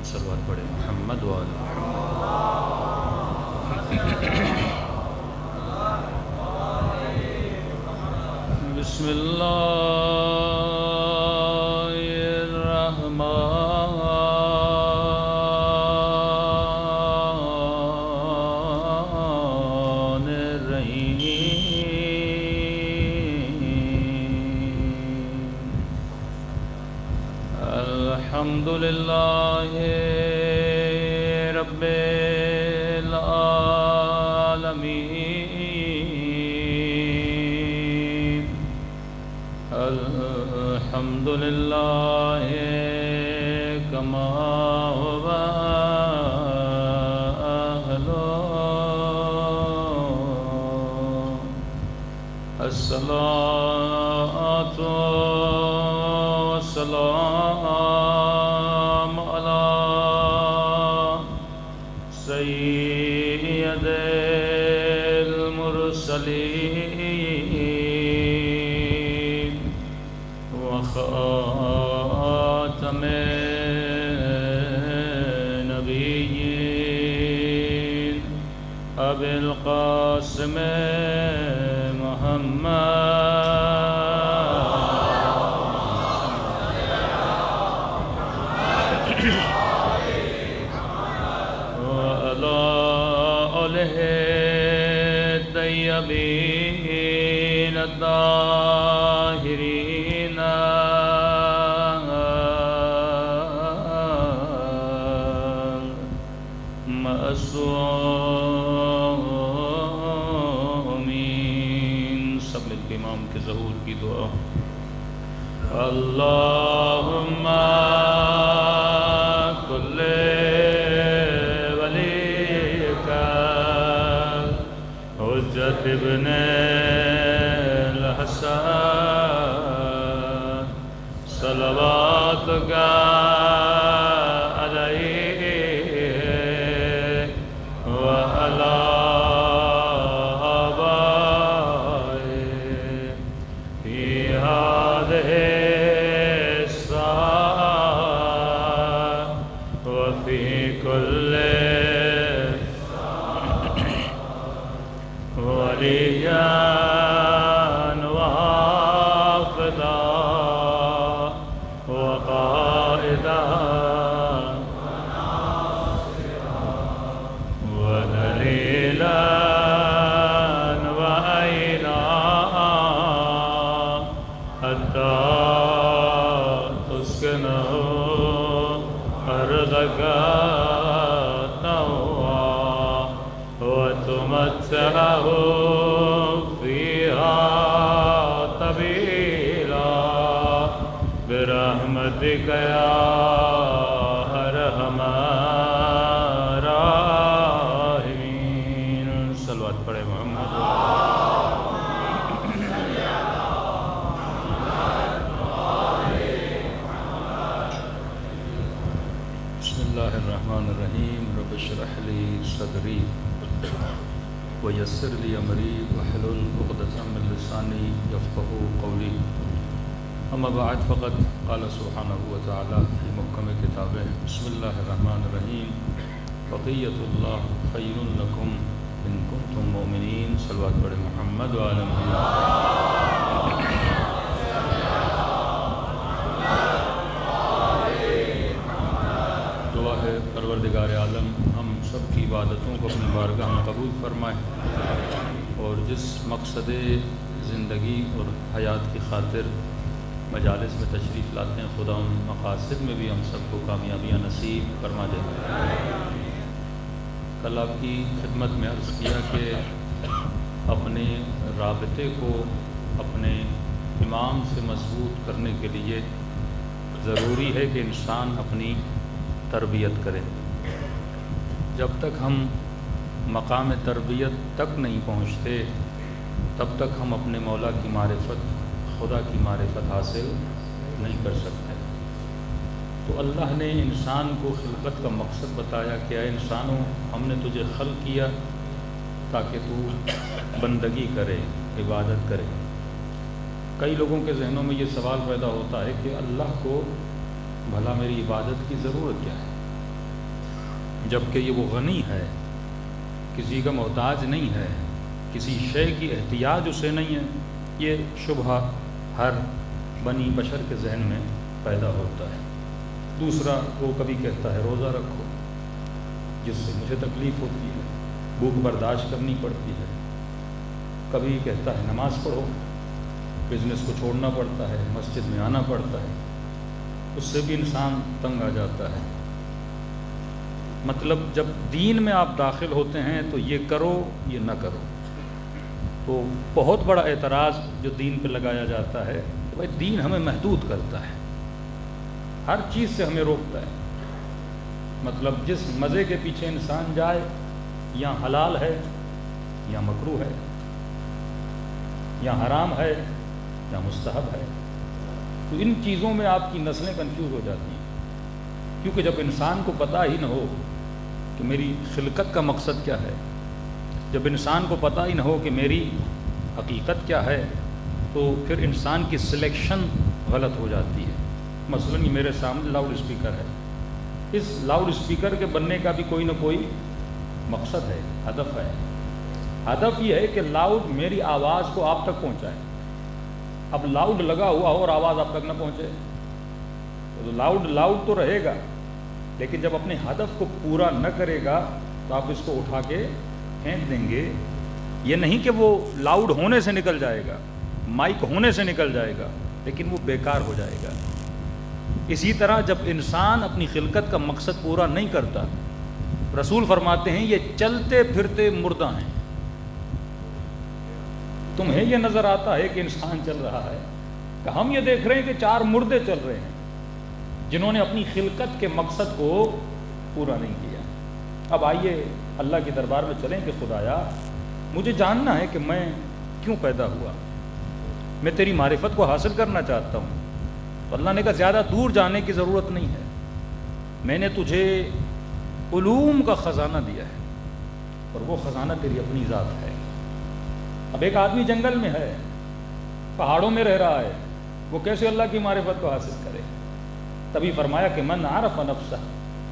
صلوات پڑھے محمد وعلی محمد۔ بسم اللہ الرحمن الرحیم۔ الحمد للہ رب العالمین۔ الحمد للہ کما هو أهله۔ الصلاة والسلام على سيد المرسلين وخاتم النبيين أبي القاسم وعلى آله الطيبين الطاهرين معصومين۔ سب مل کے امام کے ظہور کی دعا۔ اللہم کل ولیک حجت ابن الحسن صلواتک علیہ وعلی آبائہ فی هذه الساعة وفي كل وليا وحافظا وقائدا ودليلا وعينا حتى تسكنه أرضك طوعا وتمتعه فيها طويلا برحمتك يا أرحم الراحمين۔ صلوات پڑھے محمد۔ بسم اللہ الرحمن الرحیم۔ رب اشرح لی صدری ویسر لی امری واحلل عقدۃ من لسانی یفقهوا قولی۔ اما بعد فقد قال سبحانہ وتعالی فی محکم کتابہ۔ بسم اللہ الرحمن الرحیم۔ بقیۃ اللہ خیر لکم ان کنتم مؤمنین۔ صلوات پڑھے محمد وعلی محمد۔ دعا ہے پروردگار عالم ہم سب کی عبادتوں کو اپنی بارگاہ میں قبول فرمائے، اور جس مقصد زندگی اور حیات کی خاطر مجالس میں تشریف لاتے ہیں خدا ان مقاصد میں بھی ہم سب کو کامیابیاں نصیب فرما دے۔ کل آپ کی خدمت میں عرض کیا کہ اپنے رابطے کو اپنے امام سے مضبوط کرنے کے لیے ضروری ہے کہ انسان اپنی تربیت کرے۔ جب تک ہم مقام تربیت تک نہیں پہنچتے تب تک ہم اپنے مولا کی معرفت، خدا کی معرفت حاصل نہیں کر سکتے۔ تو اللہ نے انسان کو خلقت کا مقصد بتایا کہ اے انسانوں، ہم نے تجھے خلق کیا تاکہ تو بندگی کرے، عبادت کرے۔ کئی لوگوں کے ذہنوں میں یہ سوال پیدا ہوتا ہے کہ اللہ کو بھلا میری عبادت کی ضرورت کیا ہے؟ جبکہ یہ وہ غنی ہے، کسی کا محتاج نہیں ہے، کسی شے کی احتیاج اسے نہیں ہے، یہ شبہ ہر بنی بشر کے ذہن میں پیدا ہوتا ہے۔ دوسرا، وہ کبھی کہتا ہے روزہ رکھو، جس سے مجھے تکلیف ہوتی ہے، بھوک برداشت کرنی پڑتی ہے۔ کبھی کہتا ہے نماز پڑھو، بزنس کو چھوڑنا پڑتا ہے، مسجد میں آنا پڑتا ہے، اس سے بھی انسان تنگ آ جاتا ہے۔ مطلب جب دین میں آپ داخل ہوتے ہیں تو یہ کرو یہ نہ کرو، تو بہت بڑا اعتراض جو دین پہ لگایا جاتا ہے کہ بھائی دین ہمیں محدود کرتا ہے، ہر چیز سے ہمیں روکتا ہے۔ مطلب جس مزے کے پیچھے انسان جائے، یا حلال ہے یا مکروہ ہے، یا حرام ہے یا مستحب ہے، تو ان چیزوں میں آپ کی نسلیں کنفیوز ہو جاتی ہیں، کیونکہ جب انسان کو پتہ ہی نہ ہو کہ میری خلقت کا مقصد کیا ہے، جب انسان کو پتہ ہی نہ ہو کہ میری حقیقت کیا ہے، تو پھر انسان کی سلیکشن غلط ہو جاتی ہے۔ مثلا یہ میرے سامنے لاؤڈ اسپیکر ہے، اس لاؤڈ اسپیکر کے بننے کا بھی کوئی نہ کوئی مقصد ہے، ہدف ہے۔ ہدف یہ ہے کہ لاؤڈ میری آواز کو آپ تک پہنچائے۔ اب لاؤڈ لگا ہوا ہو اور آواز آپ تک نہ پہنچے تو لاؤڈ تو رہے گا، لیکن جب اپنے ہدف کو پورا نہ کرے گا تو آپ اس کو اٹھا کے پھینک دیں گے۔ یہ نہیں کہ وہ لاؤڈ ہونے سے نکل جائے گا، مائک ہونے سے نکل جائے گا، لیکن وہ بیکار ہو جائے گا۔ اسی طرح جب انسان اپنی خلقت کا مقصد پورا نہیں کرتا، رسول فرماتے ہیں یہ چلتے پھرتے مردہ ہیں۔ تمہیں یہ نظر آتا ہے کہ انسان چل رہا ہے، کہ ہم یہ دیکھ رہے ہیں کہ 4 مردے چل رہے ہیں جنہوں نے اپنی خلقت کے مقصد کو پورا نہیں کیا۔ اب آئیے اللہ کے دربار میں چلیں کہ خدایا مجھے جاننا ہے کہ میں کیوں پیدا ہوا، میں تیری معرفت کو حاصل کرنا چاہتا ہوں۔ تو اللہ نے کہا زیادہ دور جانے کی ضرورت نہیں ہے، میں نے تجھے علوم کا خزانہ دیا ہے، اور وہ خزانہ تیری اپنی ذات ہے۔ اب ایک آدمی جنگل میں ہے، پہاڑوں میں رہ رہا ہے، وہ کیسے اللہ کی معرفت کو حاصل کرے؟ تبھی فرمایا کہ من عرف نفسہ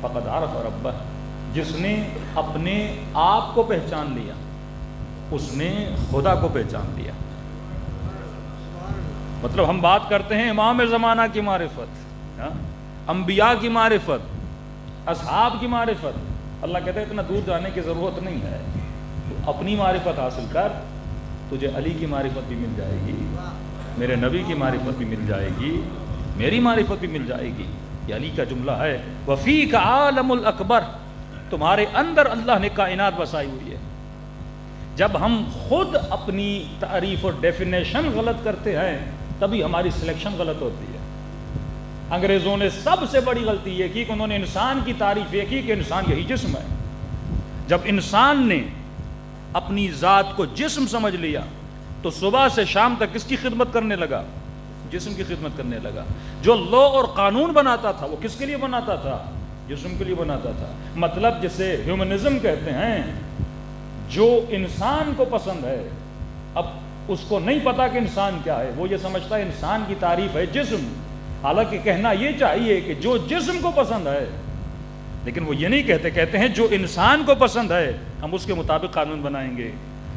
فقد عرف ربہ، جس نے اپنے آپ کو پہچان لیا اس نے خدا کو پہچان لیا۔ مطلب ہم بات کرتے ہیں امام زمانہ کی معرفت، انبیاء کی معرفت، اصحاب کی معرفت، اللہ کہتا ہے اتنا دور جانے کی ضرورت نہیں ہے، تو اپنی معرفت حاصل کر، تجھے علی کی معرفت بھی مل جائے گی، میرے نبی کی معرفت بھی مل جائے گی، میری معرفت بھی مل جائے گی۔ یہ علی کا جملہ ہے، وَفِيكَ عَالَمُ الْأَكْبَرُ، تمہارے اندر اللہ نے کائنات بسائی ہوئی ہے۔ جب ہم خود اپنی تعریف اور ڈیفینیشن غلط کرتے ہیں تبھی ہماری سلیکشن غلط ہوتی ہے۔ انگریزوں نے سب سے بڑی غلطی یہ کی کہ انہوں نے انسان کی تعریف یہ کی کہ انسان یہی جسم ہے۔ جب انسان نے اپنی ذات کو جسم سمجھ لیا تو صبح سے شام تک کس کی خدمت کرنے لگا؟ جسم کی خدمت کرنے لگا۔ جو لا اور قانون بناتا تھا وہ کس کے لیے بناتا تھا؟ جسم کے لیے بناتا تھا۔ مطلب جسے ہیومنزم کہتے ہیں، جو انسان کو پسند ہے، اب اس کو نہیں پتا کہ انسان کیا ہے، وہ یہ سمجھتا ہے انسان کی تعریف ہے جسم، حالانکہ کہنا یہ چاہیے کہ جو جسم کو پسند ہے، لیکن وہ یہ نہیں کہتے، کہتے ہیں جو انسان کو پسند ہے ہم اس کے مطابق قانون بنائیں گے۔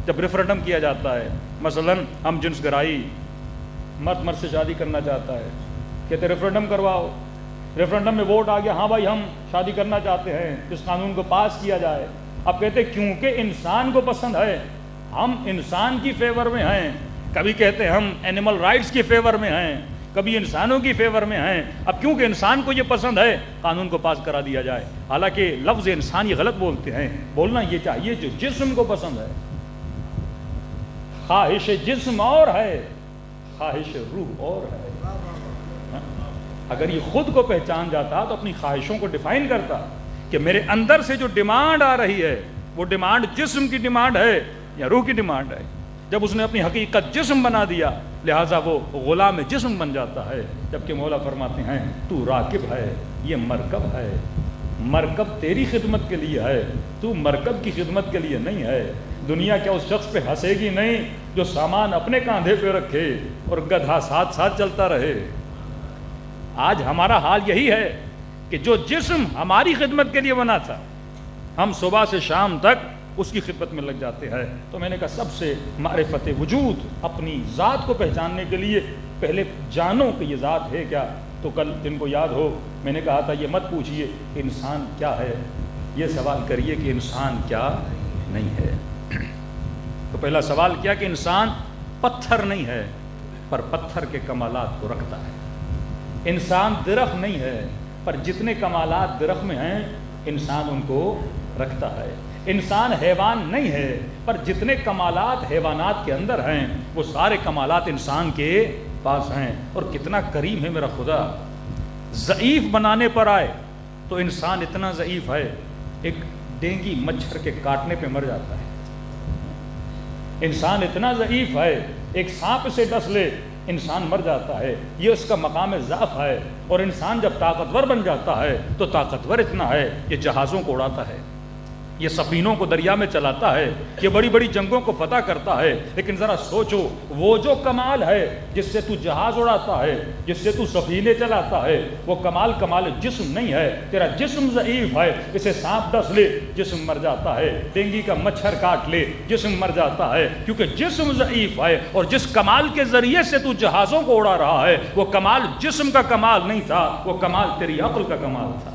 جب ریفرنڈم کیا جاتا ہے، مثلا ہم جنس گرائی، مرد مرد سے شادی کرنا چاہتا ہے، کہتے ریفرنڈم کرواؤ، ریفرنڈم میں ووٹ آ گیا، ہاں بھائی ہم شادی کرنا چاہتے ہیں، اس قانون کو پاس کیا جائے۔ اب کہتے کیونکہ انسان کو پسند ہے ہم انسان کی فیور میں ہیں، کبھی کہتے ہم اینیمل رائٹس کی فیور میں ہیں، کبھی انسانوں کی فیور میں ہیں۔ اب کیونکہ انسان کو یہ پسند ہے قانون کو پاس کرا دیا جائے، حالانکہ لفظ انسان یہ غلط بولتے ہیں، بولنا یہ چاہیے جو جسم کو پسند ہے۔ خواہش جسم اور ہے، خواہش روح اور ہے۔ اگر یہ خود کو پہچان جاتا تو اپنی خواہشوں کو ڈیفائن کرتا کہ میرے اندر سے جو ڈیمانڈ آ رہی ہے وہ ڈیمانڈ جسم کی ڈیمانڈ ہے یا روح کی ڈیمانڈ ہے۔ جب اس نے اپنی حقیقت جسم بنا دیا لہٰذا وہ غلام جسم بن جاتا ہے، جبکہ مولا فرماتے ہیں تو راکب ہے، یہ مرکب ہے، مرکب تیری خدمت کے لیے ہے، تو مرکب کی خدمت کے لیے نہیں ہے۔ دنیا کیا اس شخص پہ ہنسے گی نہیں جو سامان اپنے کاندھے پہ رکھے اور گدھا ساتھ ساتھ چلتا رہے؟ آج ہمارا حال یہی ہے کہ جو جسم ہماری خدمت کے لیے بنا تھا، ہم صبح سے شام تک اس کی خدمت میں لگ جاتے ہیں۔ تو میں نے کہا سب سے معرفت وجود، اپنی ذات کو پہچاننے کے لیے پہلے جانو کہ یہ ذات ہے کیا۔ تو کل جن کو یاد ہو میں نے کہا تھا یہ مت پوچھئے کہ انسان کیا ہے، یہ سوال کریے کہ انسان کیا نہیں ہے۔ تو پہلا سوال کیا کہ انسان پتھر نہیں ہے پر پتھر کے کمالات کو رکھتا ہے۔ انسان درخت نہیں ہے پر جتنے کمالات درخت میں ہیں انسان ان کو رکھتا ہے۔ انسان حیوان نہیں ہے پر جتنے کمالات حیوانات کے اندر ہیں وہ سارے کمالات انسان کے پاس ہیں۔ اور کتنا کریم ہے میرا خدا، ضعیف بنانے پر آئے تو انسان اتنا ضعیف ہے ایک ڈینگی مچھر کے کاٹنے پہ مر جاتا ہے۔ انسان اتنا ضعیف ہے ایک سانپ سے ڈس لے انسان مر جاتا ہے، یہ اس کا مقام ضعف ہے۔ اور انسان جب طاقتور بن جاتا ہے تو طاقتور اتنا ہے یہ جہازوں کو اڑاتا ہے، یہ سفینوں کو دریا میں چلاتا ہے، یہ بڑی بڑی جنگوں کو فتح کرتا ہے۔ لیکن ذرا سوچو وہ جو کمال ہے جس سے تو جہاز اڑاتا ہے، جس سے تو سفینے چلاتا ہے، وہ کمال کمال جسم نہیں ہے۔ تیرا جسم ضعیف ہے، اسے سانپ ڈس لے جسم مر جاتا ہے، ڈینگی کا مچھر کاٹ لے جسم مر جاتا ہے، کیونکہ جسم ضعیف ہے۔ اور جس کمال کے ذریعے سے تو جہازوں کو اڑا رہا ہے وہ کمال جسم کا کمال نہیں تھا، وہ کمال تیری عقل کا کمال تھا۔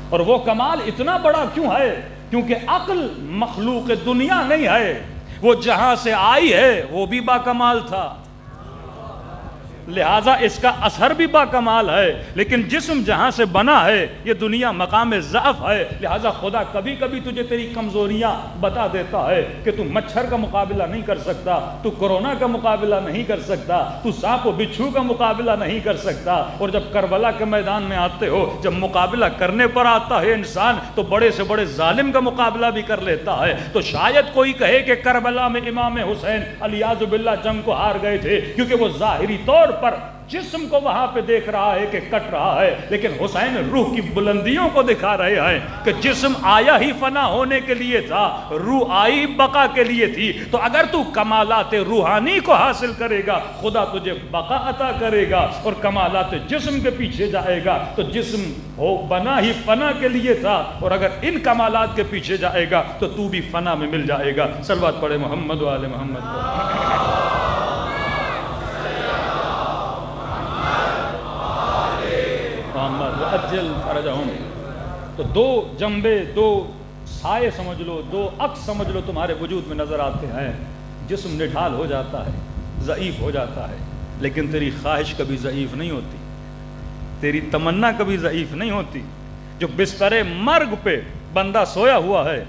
اور وہ کمال اتنا بڑا کیوں ہے؟ کیونکہ عقل مخلوق دنیا نہیں ہے، وہ جہاں سے آئی ہے وہ بھی با کمال تھا، لہٰذا اس کا اثر بھی با کمال ہے۔ لیکن جسم جہاں سے بنا ہے یہ دنیا مقام ضعف ہے، لہٰذا خدا کبھی کبھی تجھے تیری کمزوریاں بتا دیتا ہے کہ تو مچھر کا مقابلہ نہیں کر سکتا، تو کورونا کا مقابلہ نہیں کر سکتا، تو سانپ و بچھو کا مقابلہ نہیں کر سکتا۔ اور جب کربلا کے میدان میں آتے ہو، جب مقابلہ کرنے پر آتا ہے انسان تو بڑے سے بڑے ظالم کا مقابلہ بھی کر لیتا ہے۔ تو شاید کوئی کہے کہ کربلا میں امام حسین علیاذ باللہ جنگ کو ہار گئے تھے کیونکہ وہ ظاہری طور پر جسم کو وہاں پہ دیکھ رہا ہے کہ کٹ رہا ہے، لیکن حسین روح کی بلندیوں کو دکھا رہے ہیں کہ جسم آیا ہی فنا ہونے کے لیے تھا، روح آئی بقا کے لیے تھی۔ تو اگر تو کمالات روحانی کو حاصل کرے گا خدا تجھے بقا عطا کرے گا، اور کمالات جسم کے پیچھے جائے گا تو جسم ہو بنا ہی فنا کے لیے تھا، اور اگر ان کمالات کے پیچھے جائے گا تو بھی فنا میں مل جائے گا۔ صلوات پڑھے محمد و آل محمد۔ اجل فرجہم۔ تو دو جنبے، دو سائے سمجھ لو، دو عکس سمجھ لو تمہارے وجود میں نظر آتے ہیں۔ جسم نڈھال ہو جاتا ہے، ضعیف ہو جاتا ہے، لیکن تیری خواہش کبھی ضعیف نہیں ہوتی، تیری تمنا کبھی ضعیف نہیں ہوتی۔ جو بستر مرگ پہ بندہ سویا ہوا ہے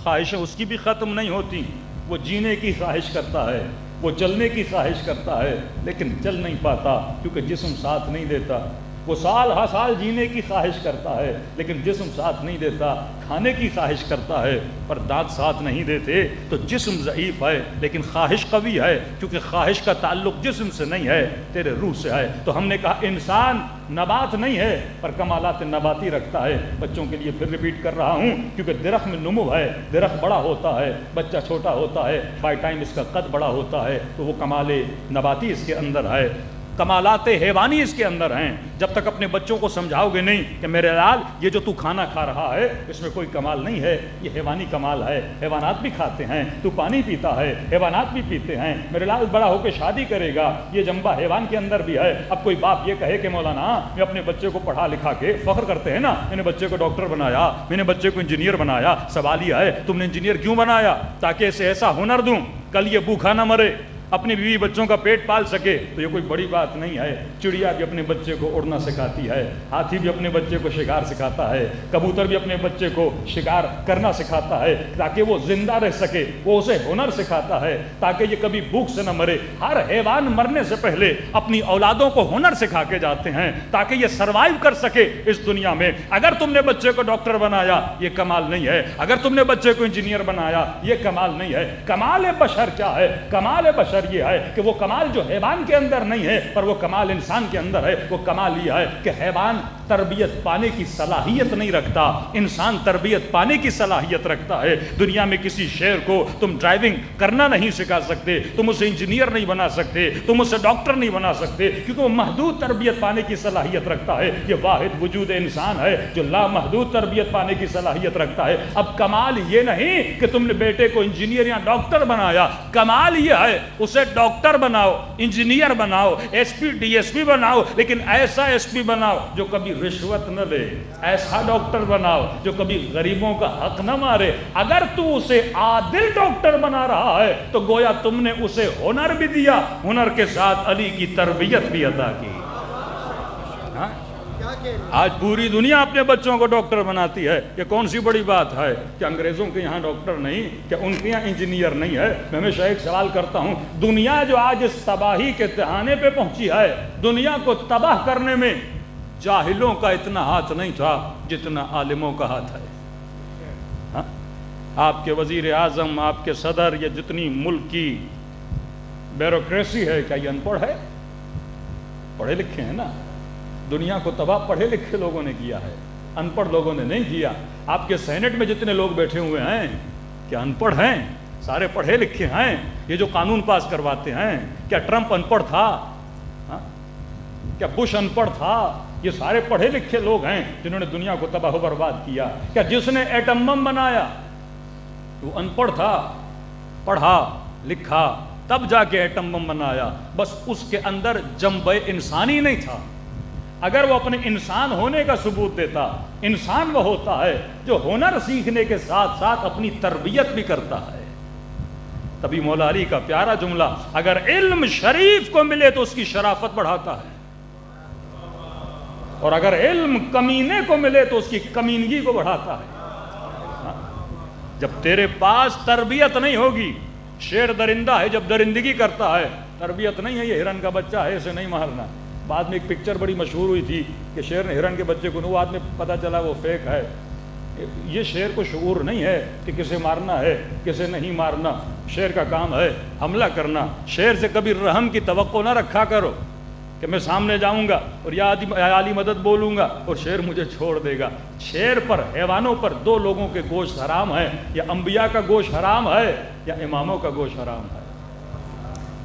خواہشیں اس کی بھی ختم نہیں ہوتی، وہ جینے کی خواہش کرتا ہے، وہ چلنے کی خواہش کرتا ہے، لیکن چل نہیں پاتا کیونکہ جسم ساتھ نہیں دیتا۔ وہ سال ہر سال جینے کی خواہش کرتا ہے لیکن جسم ساتھ نہیں دیتا، کھانے کی خواہش کرتا ہے پر دانت ساتھ نہیں دیتے۔ تو جسم ضعیف ہے لیکن خواہش قوی ہے، کیونکہ خواہش کا تعلق جسم سے نہیں ہے، تیرے روح سے ہے۔ تو ہم نے کہا انسان نبات نہیں ہے پر کمالات نباتی رکھتا ہے۔ بچوں کے لیے پھر ریپیٹ کر رہا ہوں کیونکہ درخت میں نمو ہے، درخت بڑا ہوتا ہے، بچہ چھوٹا ہوتا ہے، بائی ٹائم اس کا قد بڑا ہوتا ہے، تو وہ کمال نباتی اس کے اندر ہے، کمالات حیوانی اس کے اندر ہیں۔ جب تک اپنے بچوں کو سمجھاؤ گے نہیں کہ میرے لال یہ جو تو کھانا کھا رہا ہے اس میں کوئی کمال نہیں ہے، یہ حیوانی کمال ہے، حیوانات بھی کھاتے ہیں، تو پانی پیتا ہے، حیوانات بھی پیتے ہیں، میرے لال بڑا ہو کے شادی کرے گا، یہ جنبہ حیوان کے اندر بھی ہے۔ اب کوئی باپ یہ کہے کہ مولانا میں اپنے بچے کو پڑھا لکھا کے فخر کرتے ہیں نا، میں نے بچے کو ڈاکٹر بنایا، میں نے بچے کو انجینئر بنایا۔ سوال یہ ہے تم نے انجینئر کیوں بنایا؟ تاکہ اسے ایسا ہنر دوں کل یہ بھوکا نہ مرے، اپنی بیوی بچوں کا پیٹ پال سکے۔ تو یہ کوئی بڑی بات نہیں ہے۔ چڑیا بھی اپنے بچے کو اڑنا سکھاتی ہے، ہاتھی بھی اپنے بچے کو شکار سکھاتا ہے، کبوتر بھی اپنے بچے کو شکار کرنا سکھاتا ہے تاکہ وہ زندہ رہ سکے، وہ اسے ہنر سکھاتا ہے تاکہ یہ کبھی بھوک سے نہ مرے۔ ہر حیوان مرنے سے پہلے اپنی اولادوں کو ہنر سکھا کے جاتے ہیں تاکہ یہ سروائیو کر سکے اس دنیا میں۔ اگر تم نے بچے کو ڈاکٹر بنایا یہ کمال نہیں ہے، اگر تم نے بچے کو انجینئر بنایا یہ کمال نہیں ہے۔ کمال بشر کیا ہے؟ کمال بشر یہ ہے کہ وہ کمال جو حیوان کے اندر نہیں ہے پر وہ کمال انسان کے اندر ہے۔ وہ کمال یہ ہے کہ حیوان تربیت پانے کی صلاحیت نہیں رکھتا، انسان تربیت پانے کی صلاحیت رکھتا ہے۔ دنیا میں کسی شیر کو تم ڈرائیونگ کرنا نہیں سکھا سکتے، تم اسے انجینئر نہیں بنا سکتے، تم اسے ڈاکٹر نہیں بنا سکتے، کیونکہ وہ محدود تربیت پانے کی صلاحیت رکھتا ہے۔ یہ واحد وجود انسان ہے جو لامحدود تربیت پانے کی صلاحیت رکھتا ہے۔ اب کمال یہ نہیں کہ تم نے بیٹے کو انجینئر یا ڈاکٹر بنایا، کمال یہ ہے اسے ڈاکٹر بناؤ، انجینئر بناؤ، S P D S P بناؤ، لیکن ایسا ایس پی بناؤ جو کبھی رشوت نہ لے، ایسا ڈاکٹر بناؤ جو کبھی غریبوں کا حق نہ مارے۔ اگر تو اسے عادل ڈاکٹر بنا رہا ہے تو گویا تم نے اسے ہنر بھی دیا، ہنر کے ساتھ علی کی تربیت بھی عطا کی۔ آج پوری دنیا اپنے بچوں کو ڈاکٹر بناتی ہے، یہ کون سی بڑی بات ہے کہ انگریزوں کے یہاں ڈاکٹر نہیں، کہ ان کے یہاں انجینئر نہیں ہے؟ میں ہمیشہ ایک سوال کرتا ہوں، دنیا جو آج اس تباہی کے تہانے پہ پہنچی ہے، دنیا کو تباہ کرنے میں جاہلوں کا اتنا ہاتھ نہیں تھا جتنا عالموں کا ہاتھ ہے۔ آپ کے وزیر اعظم، آپ کے صدر، یہ جتنی ملک کی بیوروکریسی ہے، کیا یہ ان پڑھ ہے؟ پڑھے لکھے ہیں نا۔ دنیا کو تباہ پڑھے لکھے لوگوں نے کیا ہے، ان پڑھ لوگوں نے نہیں کیا۔ آپ کے سینٹ میں جتنے لوگ بیٹھے ہوئے ہیں کیا ان پڑھ ہیں؟ سارے پڑھے لکھے ہیں۔ یہ جو قانون پاس کرواتے ہیں، کیا ٹرمپ ان پڑھ تھا؟ کیا بش ان پڑھ تھا؟ یہ سارے پڑھے لکھے لوگ ہیں جنہوں نے دنیا کو تباہ و برباد کیا۔ کیا جس نے ایٹم بم بنایا وہ ان پڑھ تھا؟ پڑھا لکھا تب جا کے ایٹم بم بنایا، بس اس کے اندر جنبہ انسانی نہیں تھا۔ اگر وہ اپنے انسان ہونے کا ثبوت دیتا، انسان وہ ہوتا ہے جو ہنر سیکھنے کے ساتھ ساتھ اپنی تربیت بھی کرتا ہے۔ تبھی مولا علی کا پیارا جملہ، اگر علم شریف کو ملے تو اس کی شرافت بڑھاتا ہے، اور اگر علم کمینے کو ملے تو اس کی کمینگی کو بڑھاتا ہے۔ جب تیرے پاس تربیت نہیں ہوگی، شیر درندہ ہے جب درندگی کرتا ہے، تربیت نہیں ہے، یہ ہرن کا بچہ ہے، اسے نہیں مارنا۔ بعد میں ایک پکچر بڑی مشہور ہوئی تھی کہ شیر نے ہرن کے بچے کو، بعد میں پتہ چلا وہ فیک ہے۔ یہ شیر کو شعور نہیں ہے کہ کسے مارنا ہے کسے نہیں مارنا، شیر کا کام ہے حملہ کرنا۔ شیر سے کبھی رحم کی توقع نہ رکھا کرو کہ میں سامنے جاؤں گا اور یا علی مدد بولوں گا اور شیر مجھے چھوڑ دے گا۔ شیر پر، حیوانوں پر دو لوگوں کے گوشت حرام ہے، یا انبیاء کا گوشت حرام ہے یا اماموں کا گوشت حرام ہے۔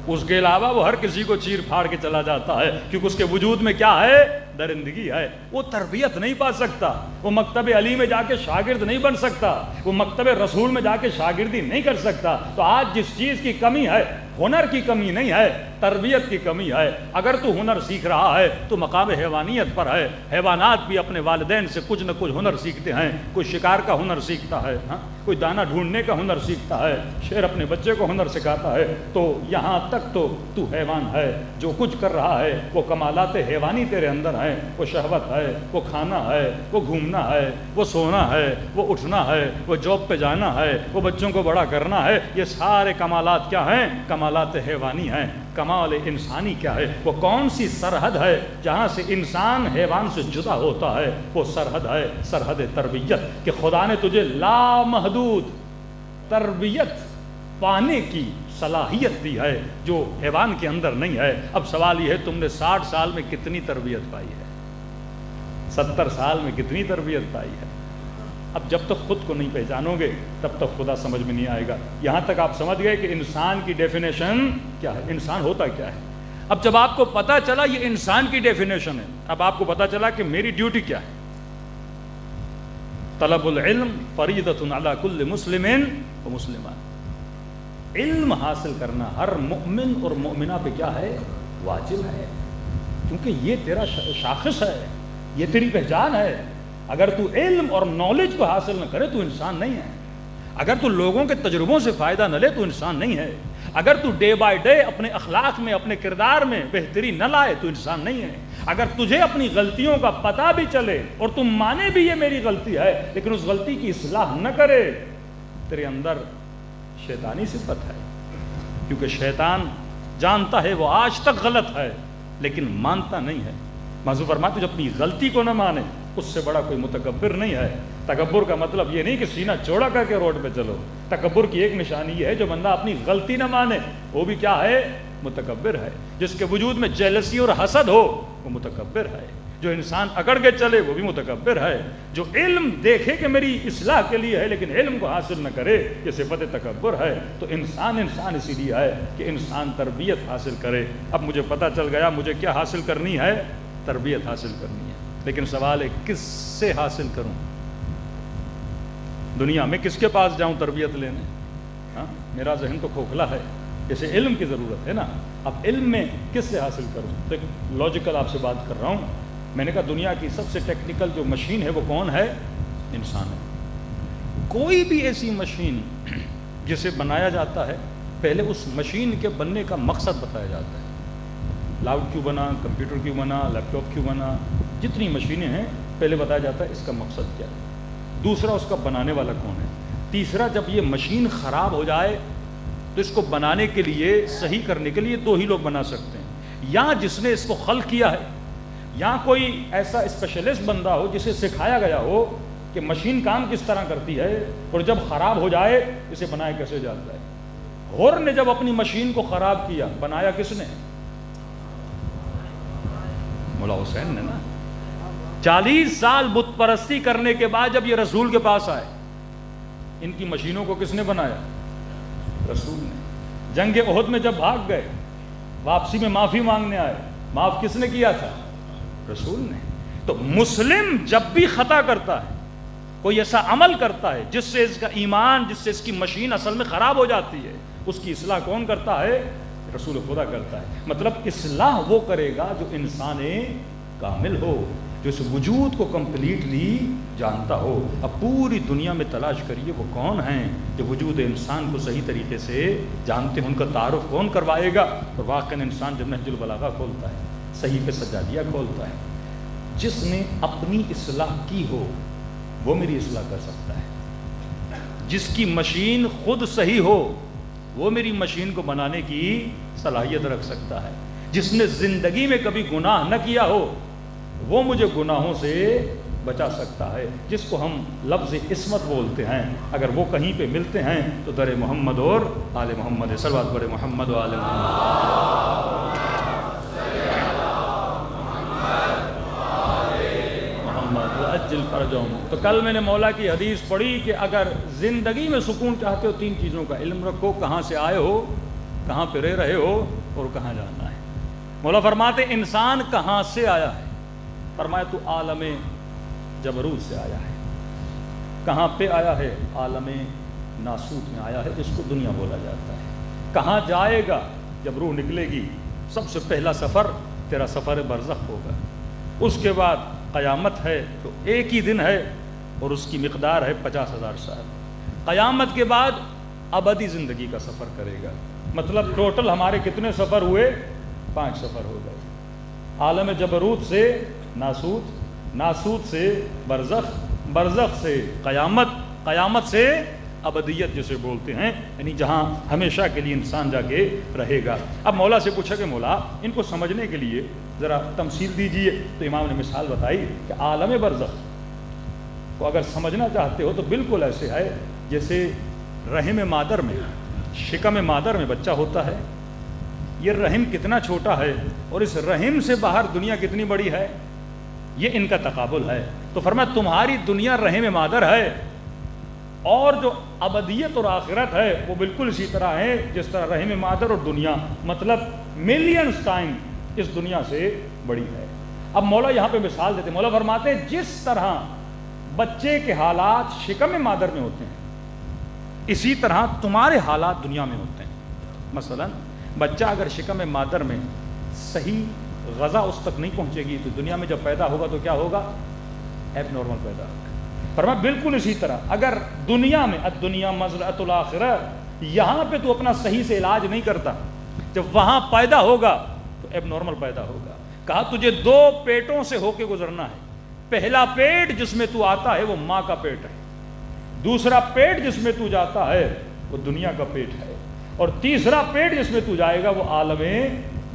اس کے علاوہ وہ ہر کسی کو چیر پھاڑ کے چلا جاتا ہے، کیونکہ اس کے وجود میں کیا ہے؟ درندگی ہے۔ وہ تربیت نہیں پا سکتا، وہ مکتب علی میں جا کے شاگرد نہیں بن سکتا، وہ مکتب رسول میں جا کے شاگردی نہیں کر سکتا۔ تو آج جس چیز کی کمی ہے، ہنر کی کمی نہیں ہے، تربیت کی کمی ہے۔ اگر تو ہنر سیکھ رہا ہے تو مقام حیوانیت پر ہے۔ حیوانات بھی اپنے والدین سے کچھ نہ کچھ ہنر سیکھتے ہیں، کوئی شکار کا ہنر سیکھتا ہے، کوئی دانہ ڈھونڈنے کا ہنر سیکھتا ہے، شیر اپنے بچے کو ہنر سکھاتا ہے۔ تو یہاں تک تو حیوان ہے، جو کچھ کر رہا ہے وہ کمالات حیوانی تیرے اندر ہیں۔ وہ شہوت ہے، وہ کھانا ہے، وہ گھومنا ہے، وہ سونا ہے، وہ اٹھنا ہے، وہ جاب پہ جانا ہے، وہ بچوں کو بڑا کرنا ہے، یہ سارے کمالات کیا ہیں؟ کمالات حیوانی ہیں۔ کمال انسانی کیا ہے؟ وہ کون سی سرحد ہے جہاں سے انسان حیوان سے جدا ہوتا ہے؟ وہ سرحد ہے سرحد تربیت، کہ خدا نے تجھے لامحدود تربیت پانے کی صلاحیت دی ہے جو حیوان کے اندر نہیں ہے۔ اب سوال یہ ہے، تم نے 60 سال میں کتنی تربیت پائی ہے؟ 70 سال میں کتنی تربیت پائی ہے؟ اب جب تک خود کو نہیں پہچانو گے تب تک خدا سمجھ میں نہیں آئے گا۔ یہاں تک آپ سمجھ گئے کہ انسان کی ڈیفینیشن کیا ہے، انسان ہوتا کیا ہے۔ اب جب آپ کو پتا چلا یہ انسان کی ڈیفینیشن ہے، اب آپ کو پتا چلا کہ میری ڈیوٹی کیا ہے۔ طلب العلم فریضۃ علی کل مسلم و مسلمہ، علم حاصل کرنا ہر مؤمن اور مؤمنہ پہ کیا ہے؟ واجب ہے، کیونکہ یہ تیرا شاخص ہے، یہ تیری پہچان ہے۔ اگر تو علم اور نالج کو حاصل نہ کرے تو انسان نہیں ہے۔ اگر تو لوگوں کے تجربوں سے فائدہ نہ لے تو انسان نہیں ہے۔ اگر تو ڈے بائی ڈے اپنے اخلاق میں، اپنے کردار میں بہتری نہ لائے تو انسان نہیں ہے۔ اگر تجھے اپنی غلطیوں کا پتہ بھی چلے اور تم مانے بھی یہ میری غلطی ہے لیکن اس غلطی کی اصلاح نہ کرے، تیرے اندر شیطانی صفت ہے، کیونکہ شیطان جانتا ہے وہ آج تک غلط ہے لیکن مانتا نہیں ہے۔ موضوع فرماتے جو اپنی غلطی کو نہ مانے اس سے بڑا کوئی متکبر نہیں ہے۔ تکبر کا مطلب یہ نہیں کہ سینہ چوڑا کر کے روڈ پہ چلو، تکبر کی ایک نشانی یہ ہے جو بندہ اپنی غلطی نہ مانے وہ بھی کیا ہے؟ متکبر ہے۔ جس کے وجود میں جیلسی اور حسد ہو وہ متکبر ہے۔ جو انسان اکڑ کے چلے وہ بھی متکبر ہے، جو علم دیکھے کہ میری اصلاح کے لیے ہے لیکن علم کو حاصل نہ کرے یہ صفت تکبر ہے۔ تو انسان اسی لیے ہے کہ انسان تربیت حاصل کرے۔ اب مجھے پتہ چل گیا مجھے کیا حاصل کرنی ہے، تربیت حاصل کرنی ہے، لیکن سوال ہے کس سے حاصل کروں؟ دنیا میں کس کے پاس جاؤں تربیت لینے؟ ہاں میرا ذہن تو کھوکھلا ہے، جیسے علم کی ضرورت ہے نا، اب علم میں کس سے حاصل کروں؟ تو ایک لاجیکل آپ سے بات کر رہا ہوں۔ میں نے کہا دنیا کی سب سے ٹیکنیکل جو مشین ہے وہ کون ہے؟ انسان ہے۔ کوئی بھی ایسی مشین جسے بنایا جاتا ہے پہلے اس مشین کے بننے کا مقصد بتایا جاتا ہے۔ لاؤڈ کیوں بنا، کمپیوٹر کیوں بنا، لیپ ٹاپ کیوں بنا، جتنی مشینیں ہیں پہلے بتایا جاتا ہے اس کا مقصد کیا ہے، دوسرا اس کا بنانے والا کون ہے، تیسرا جب یہ مشین خراب ہو جائے تو اس کو بنانے کے لیے، صحیح کرنے کے لیے 2 ہی لوگ بنا سکتے ہیں، یا جس نے اس کو خلق کیا ہے، یا کوئی ایسا اسپیشلسٹ بندہ ہو جسے سکھایا گیا ہو کہ مشین کام کس طرح کرتی ہے اور جب خراب ہو جائے اسے بنایا کیسے جاتا ہے۔ غور نے جب اپنی مشین کو خراب کیا بنایا کس نے؟ مولا حسین نے نا۔ 40 سال بت پرستی کرنے کے بعد جب یہ رسول کے پاس آئے، ان کی مشینوں کو کس نے بنایا؟ رسول نے۔ جنگ احد میں جب بھاگ گئے، واپسی میں معافی مانگنے آئے، معاف کس نے کیا تھا؟ رسول نے۔ تو مسلم جب بھی خطا کرتا ہے، کوئی ایسا عمل کرتا ہے جس سے اس کا ایمان، جس سے اس کی مشین اصل میں خراب ہو جاتی ہے، اس کی اصلاح کون کرتا ہے؟ رسول خدا کرتا ہے۔ مطلب اصلاح وہ کرے گا جو انسان کامل ہو، جو اس وجود کو کمپلیٹلی جانتا ہو۔ اب پوری دنیا میں تلاش کریے وہ کون ہیں جو وجود انسان کو صحیح طریقے سے جانتے ہیں، ان کا تعارف کون کروائے گا؟ اور واقعاً انسان جب نہج البلاغہ کھولتا ہے، صحیفہ سجادیہ کھولتا ہے، جس نے اپنی اصلاح کی ہو وہ میری اصلاح کر سکتا ہے، جس کی مشین خود صحیح ہو وہ میری مشین کو بنانے کی صلاحیت رکھ سکتا ہے، جس نے زندگی میں کبھی گناہ نہ کیا ہو وہ مجھے گناہوں سے بچا سکتا ہے، جس کو ہم لفظ عصمت بولتے ہیں۔ اگر وہ کہیں پہ ملتے ہیں تو در محمد اور آل محمد ہے۔ صلوات بر محمد و آل محمد وعجل فرجهم۔ تو کل میں نے مولا کی حدیث پڑھی کہ اگر زندگی میں سکون چاہتے ہو 3 چیزوں کا علم رکھو، کہاں سے آئے ہو، کہاں پہ رہ رہے ہو اور کہاں جانا ہے۔ مولا فرماتے انسان کہاں سے آیا ہے؟ فرمایا تو عالم جبروت سے آیا ہے۔ کہاں پہ آیا ہے؟ عالم ناسوت میں آیا ہے، جس کو دنیا بولا جاتا ہے۔ کہاں جائے گا؟ جب روح نکلے گی سب سے پہلا سفر تیرا سفر برزخ ہوگا، اس کے بعد قیامت ہے تو ایک ہی دن ہے اور اس کی مقدار ہے 50,000 سال۔ قیامت کے بعد ابدی زندگی کا سفر کرے گا۔ مطلب ٹوٹل ہمارے کتنے سفر ہوئے؟ 5 سفر ہو گئے۔ عالم جبروت سے ناسوت، ناسوت سے برزخ، برزخ سے قیامت، قیامت سے ابدیت جسے بولتے ہیں، یعنی جہاں ہمیشہ کے لیے انسان جا کے رہے گا۔ اب مولا سے پوچھا کہ مولا ان کو سمجھنے کے لیے ذرا تمثیل دیجئے، تو امام نے مثال بتائی کہ عالم برزخ کو اگر سمجھنا چاہتے ہو تو بالکل ایسے ہے جیسے رحم مادر میں، شکم مادر میں بچہ ہوتا ہے۔ یہ رحم کتنا چھوٹا ہے اور اس رحم سے باہر دنیا کتنی بڑی ہے، یہ ان کا تقابل ہے۔ تو فرمایا تمہاری دنیا رحم مادر ہے، اور جو ابدیت اور آخرت ہے وہ بالکل اسی طرح ہے جس طرح رحم مادر اور دنیا، مطلب ملینز ٹائم اس دنیا سے بڑی ہے۔ اب مولا یہاں پہ مثال دیتے، مولا فرماتے ہیں جس طرح بچے کے حالات شکم مادر میں ہوتے ہیں اسی طرح تمہارے حالات دنیا میں ہوتے ہیں۔ مثلا بچہ اگر شکم مادر میں صحیح غذا اس تک نہیں پہنچے گی تو دنیا میں جب پیدا ہوگا تو کیا ہوگا؟ ایب نارمل پیدا ہوگا۔ فرمایا بالکل اسی طرح اگر دنیا میں الدنیا مزرعۃ الآخرہ، یہاں پہ تو اپنا صحیح سے علاج نہیں کرتا، جب وہاں پیدا ہوگا تو ایب نارمل پیدا ہوگا۔ کہا تجھے 2 پیٹوں سے ہو کے گزرنا ہے، پہلا پیٹ جس میں تو آتا ہے وہ ماں کا پیٹ ہے، دوسرا پیٹ جس میں تو جاتا ہے وہ دنیا کا پیٹ ہے، اور تیسرا پیٹ جس میں تو جائے گا وہ عالم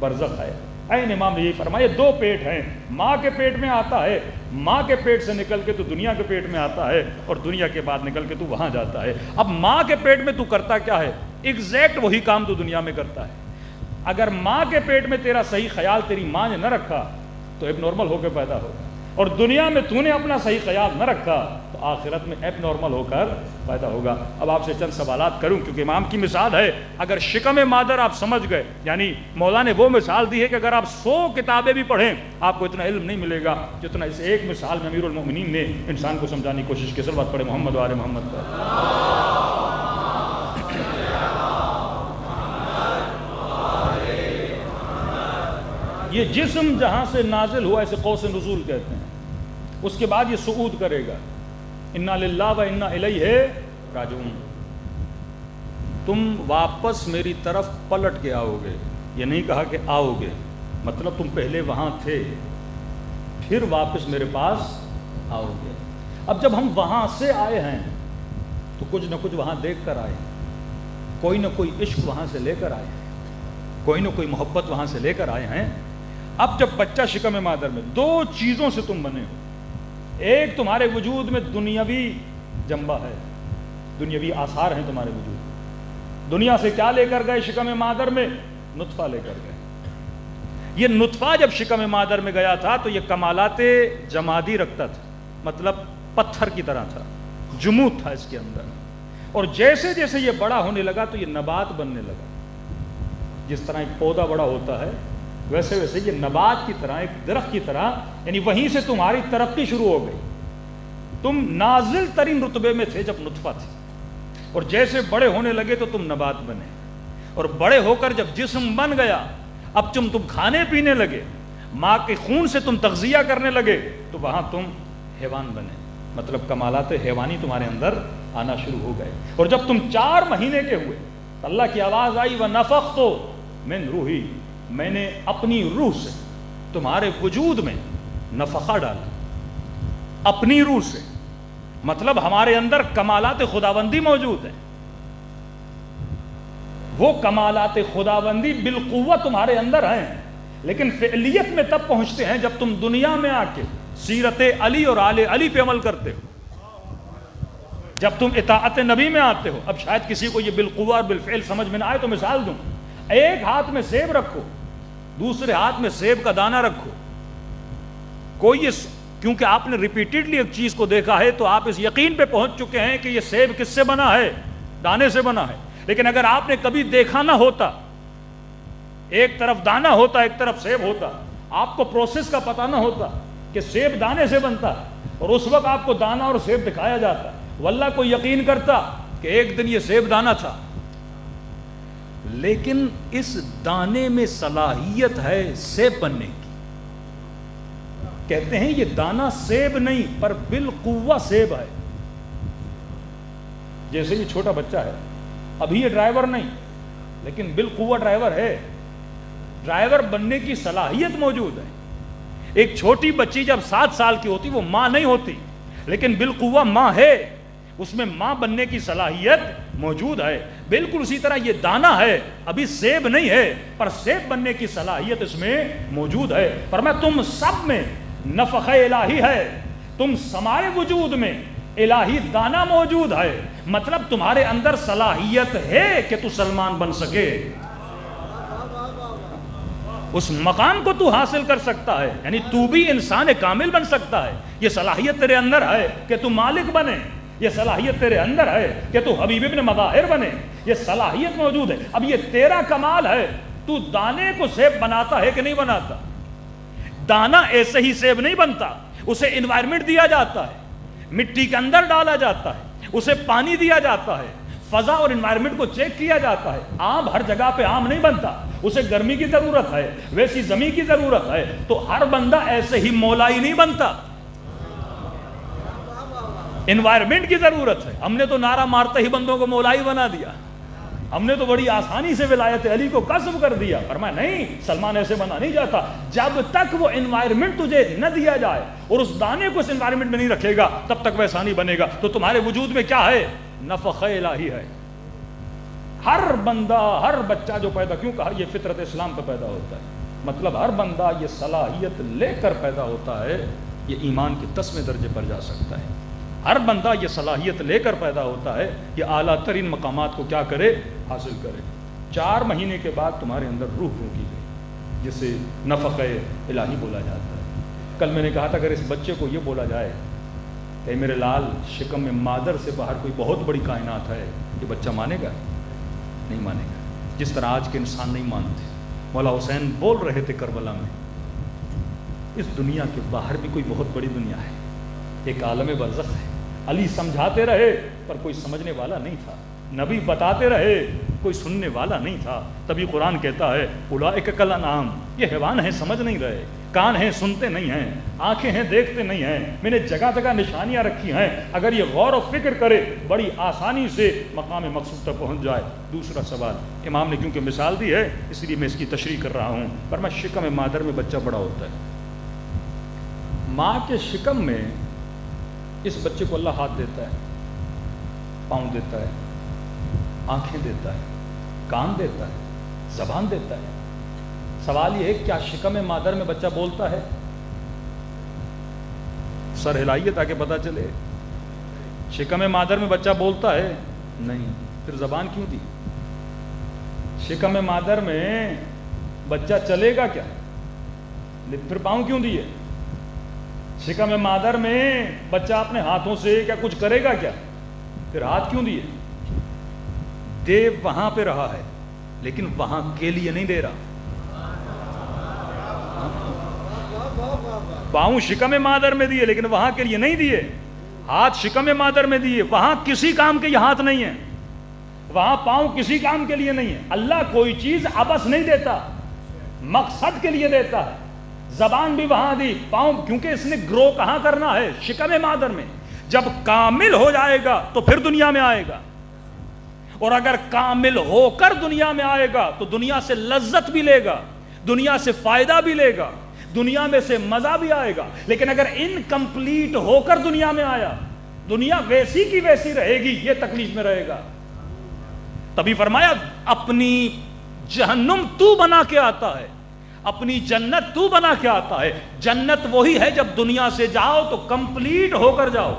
برزخ ہے۔ عین امام نے یہی فرمایا 2 پیٹ ہیں، ماں کے پیٹ میں آتا ہے، ماں کے پیٹ سے نکل کے تو دنیا کے پیٹ میں آتا ہے، اور دنیا کے بعد نکل کے تو وہاں جاتا ہے۔ اب ماں کے پیٹ میں تو کرتا کیا ہے؟ ایگزیکٹ وہی کام تو دنیا میں کرتا ہے۔ اگر ماں کے پیٹ میں تیرا صحیح خیال تیری ماں نے نہ رکھا تو ایب نارمل ہو کے پیدا ہوگا، اور دنیا میں تو نے اپنا صحیح خیال نہ رکھا تو آخرت میں ایب نارمل ہو کر پیدا ہوگا۔ اب آپ سے چند سوالات کروں کیونکہ امام کی مثال ہے، اگر شکم مادر آپ سمجھ گئے، یعنی مولا نے وہ مثال دی ہے کہ اگر آپ 100 کتابیں بھی پڑھیں آپ کو اتنا علم نہیں ملے گا جتنا اس ایک مثال میں امیر المؤمنین نے انسان کو سمجھانے کی کوشش کی۔ صلوات پڑھے محمد و آل محمد پر۔ یہ جسم جہاں سے نازل ہوا اسے قوس نزول کہتے ہیں، اس کے بعد یہ صعود کرے گا، انا للہ و انا الیہ راجعون، تم واپس میری طرف پلٹ کے آؤ گے، یہ نہیں کہا کہ آؤ گے، مطلب تم پہلے وہاں تھے پھر واپس میرے پاس آؤ گے۔ اب جب ہم وہاں سے آئے ہیں تو کچھ نہ کچھ وہاں دیکھ کر آئے، کوئی نہ کوئی عشق وہاں سے لے کر آئے ہیں، کوئی نہ کوئی محبت وہاں سے لے کر آئے ہیں۔ اب جب بچہ شکم مادر میں، 2 چیزوں سے تم بنے ہو، ایک تمہارے وجود میں دنیاوی جنبہ ہے، دنیاوی آثار ہیں تمہارے وجود، دنیا سے کیا لے کر گئے شکم مادر میں؟ نطفہ لے کر گئے۔ یہ نطفہ جب شکم مادر میں گیا تھا تو یہ کمالات جمادی رکھتا تھا، مطلب پتھر کی طرح تھا، جمود تھا اس کے اندر، اور جیسے جیسے یہ بڑا ہونے لگا تو یہ نبات بننے لگا، جس طرح ایک پودا بڑا ہوتا ہے ویسے ویسے یہ نبات کی طرح، ایک درخت کی طرح، یعنی وہیں سے تمہاری ترقی شروع ہو گئی۔ تم نازل ترین رتبے میں تھے جب نطفہ تھے، اور جیسے بڑے ہونے لگے تو تم نبات بنے، اور بڑے ہو کر جب جسم بن گیا اب تم کھانے پینے لگے، ماں کے خون سے تم تغذیہ کرنے لگے تو وہاں تم حیوان بنے، مطلب کمالات حیوانی تمہارے اندر آنا شروع ہو گئے۔ اور جب تم 4 مہینے کے ہوئے اللہ کی آواز آئی وَنَفَخْتُ مِنْ رُوحِي، میں نے اپنی روح سے تمہارے وجود میں نفخہ ڈالا، اپنی روح سے، مطلب ہمارے اندر کمالات خداوندی موجود ہیں، وہ کمالات خداوندی بالقوت تمہارے اندر ہیں، لیکن فعلیت میں تب پہنچتے ہیں جب تم دنیا میں آ کے سیرت علی اور آل علی پہ عمل کرتے ہو، جب تم اطاعت نبی میں آتے ہو۔ اب شاید کسی کو یہ بالقوہ اور بالفعل سمجھ میں نہ آئے تو مثال دوں، ایک ہاتھ میں سیب رکھو، دوسرے ہاتھ میں سیب کا دانہ رکھو، کوئی کیونکہ آپ نے ریپیٹڈلی ایک چیز کو دیکھا ہے تو آپ اس یقین پہ پہنچ چکے ہیں کہ یہ سیب کس سے بنا ہے؟ دانے سے بنا ہے۔ لیکن اگر آپ نے کبھی دیکھا نہ ہوتا، ایک طرف دانہ ہوتا ایک طرف سیب ہوتا، آپ کو پروسیس کا پتہ نہ ہوتا کہ سیب دانے سے بنتا ہے، اور اس وقت آپ کو دانہ اور سیب دکھایا جاتا ہے، واللہ کو یقین کرتا کہ ایک دن یہ سیب دانہ تھا۔ لیکن اس دانے میں صلاحیت ہے سیب بننے کی، کہتے ہیں یہ دانہ سیب نہیں پر بالقوہ سیب ہے۔ جیسے یہ چھوٹا بچہ ہے، ابھی یہ ڈرائیور نہیں لیکن بالقوہ ڈرائیور ہے، ڈرائیور بننے کی صلاحیت موجود ہے۔ ایک چھوٹی بچی جب 7 سال کی ہوتی وہ ماں نہیں ہوتی لیکن بالقوہ ماں ہے، اس میں ماں بننے کی صلاحیت موجود ہے۔ بالکل اسی طرح یہ دانہ ہے، ابھی سیب نہیں ہے پر سیب بننے کی صلاحیت اس میں موجود ہے۔ فرمایا تم سب میں نفخ الہی ہے، تم سمائے وجود میں الہی دانہ موجود ہے، مطلب تمہارے اندر صلاحیت ہے کہ تو سلمان بن سکے، اس مقام کو تو حاصل کر سکتا ہے، یعنی تو بھی انسان کامل بن سکتا ہے۔ یہ صلاحیت تیرے اندر ہے کہ تو مالک بنے، یہ صلاحیت تیرے اندر ہے کہ تو حبیب ابن مظاہر بنے، یہ صلاحیت موجود ہے۔ اب یہ تیرا کمال ہے، تو دانے کو سیب بناتا ہے کہ نہیں بناتا؟ دانہ ایسے ہی سیب نہیں بنتا، اسے انوائرمنٹ دیا جاتا ہے، مٹی کے اندر ڈالا جاتا ہے، اسے پانی دیا جاتا ہے، فضا اور انوائرمنٹ کو چیک کیا جاتا ہے۔ آم ہر جگہ پہ آم نہیں بنتا، اسے گرمی کی ضرورت ہے، ویسی زمین کی ضرورت ہے، تو ہر بندہ ایسے ہی مولائی نہیں بنتا، انوائرمنٹ کی ضرورت ہے۔ ہم نے تو نعرہ مارتے ہی بندوں کو مولائی بنا دیا، ہم نے تو بڑی آسانی سے ولایت علی کو کسب کر دیا۔ فرمایا نہیں، سلمان ایسے بنا نہیں جاتا، جب تک وہ انوائرمنٹ تجھے نہ دیا جائے اور اس دانے کو اس انوائرمنٹ میں نہیں رکھے گا تب تک ویسا نہیں بنے گا۔ تو تمہارے وجود میں کیا ہے؟ نفخ الہی ہے۔ ہر بندہ، ہر بچہ جو پیدا، کیوں کہا یہ فطرت اسلام پہ پیدا ہوتا ہے، مطلب ہر بندہ یہ صلاحیت لے کر پیدا ہوتا ہے، یہ ایمان کے 10ویں درجے پر جا سکتا ہے۔ ہر بندہ یہ صلاحیت لے کر پیدا ہوتا ہے، یہ اعلیٰ ترین مقامات کو کیا کرے؟ حاصل کرے۔ 4 مہینے کے بعد تمہارے اندر روح پھونکی گئی، جسے نفخ الہی بولا جاتا ہے۔ کل میں نے کہا تھا اگر اس بچے کو یہ بولا جائے کہ میرے لال شکم میں مادر سے باہر کوئی بہت بڑی کائنات ہے، یہ بچہ مانے گا؟ نہیں مانے گا، جس طرح آج کے انسان نہیں مانتے۔ مولا حسین بول رہے تھے کربلا میں، اس دنیا کے باہر بھی کوئی بہت بڑی دنیا ہے، ایک عالم برزخ ہے۔ علی سمجھاتے رہے پر کوئی سمجھنے والا نہیں تھا، نبی بتاتے رہے کوئی سننے والا نہیں تھا۔ تبھی قرآن کہتا ہے اولئک کالانعام، یہ حیوان ہیں سمجھ نہیں رہے، کان ہیں سنتے نہیں ہیں، آنکھیں ہیں دیکھتے نہیں ہیں، میں نے جگہ جگہ نشانیاں رکھی ہیں، اگر یہ غور و فکر کرے بڑی آسانی سے مقام مقصود تک پہنچ جائے۔ دوسرا سوال، امام نے کیونکہ مثال دی ہے اس لیے میں اس کی تشریح کر رہا ہوں، پر میں شکم مادر میں بچہ بڑا ہوتا ہے، ماں کے شکم میں اس بچے کو اللہ ہاتھ دیتا ہے، پاؤں دیتا ہے، آنکھیں دیتا ہے، کان دیتا ہے، زبان دیتا ہے۔ سوال یہ ہے کیا شکم مادر میں بچہ بولتا ہے؟ سر ہلائیے تاکہ پتہ چلے۔ شکم مادر میں بچہ بولتا ہے؟ نہیں، پھر زبان کیوں دی؟ شکم مادر میں بچہ چلے گا کیا؟ پھر پاؤں کیوں دیے؟ شکم مادر میں بچہ اپنے ہاتھوں سے کیا کچھ کرے گا کیا؟ پھر ہاتھ کیوں دیے؟ دے وہاں پہ رہا ہے لیکن وہاں کے لیے نہیں دے رہا۔ پاؤں شکم مادر میں دیے لیکن وہاں کے لیے نہیں دیے، ہاتھ شکم مادر میں دیے، وہاں کسی کام کے یہ ہاتھ نہیں ہے، وہاں پاؤں کسی کام کے لیے نہیں ہے۔ اللہ کوئی چیز عبث نہیں دیتا، مقصد کے لیے دیتا ہے۔ زبان بھی وہاں دی، پاؤں کیونکہ اس نے گرو کہاں کرنا ہے؟ شکم مادر میں۔ جب کامل ہو جائے گا تو پھر دنیا میں آئے گا، اور اگر کامل ہو کر دنیا میں آئے گا تو دنیا سے لذت بھی لے گا، دنیا سے فائدہ بھی لے گا، دنیا میں سے مزہ بھی آئے گا۔ لیکن اگر انکمپلیٹ ہو کر دنیا میں آیا، دنیا ویسی کی ویسی رہے گی، یہ تکلیف میں رہے گا۔ تبھی فرمایا اپنی جہنم تو بنا کے آتا ہے، اپنی جنت تو بنا کے آتا ہے۔ جنت وہی ہے جب دنیا سے جاؤ تو کمپلیٹ ہو کر جاؤ،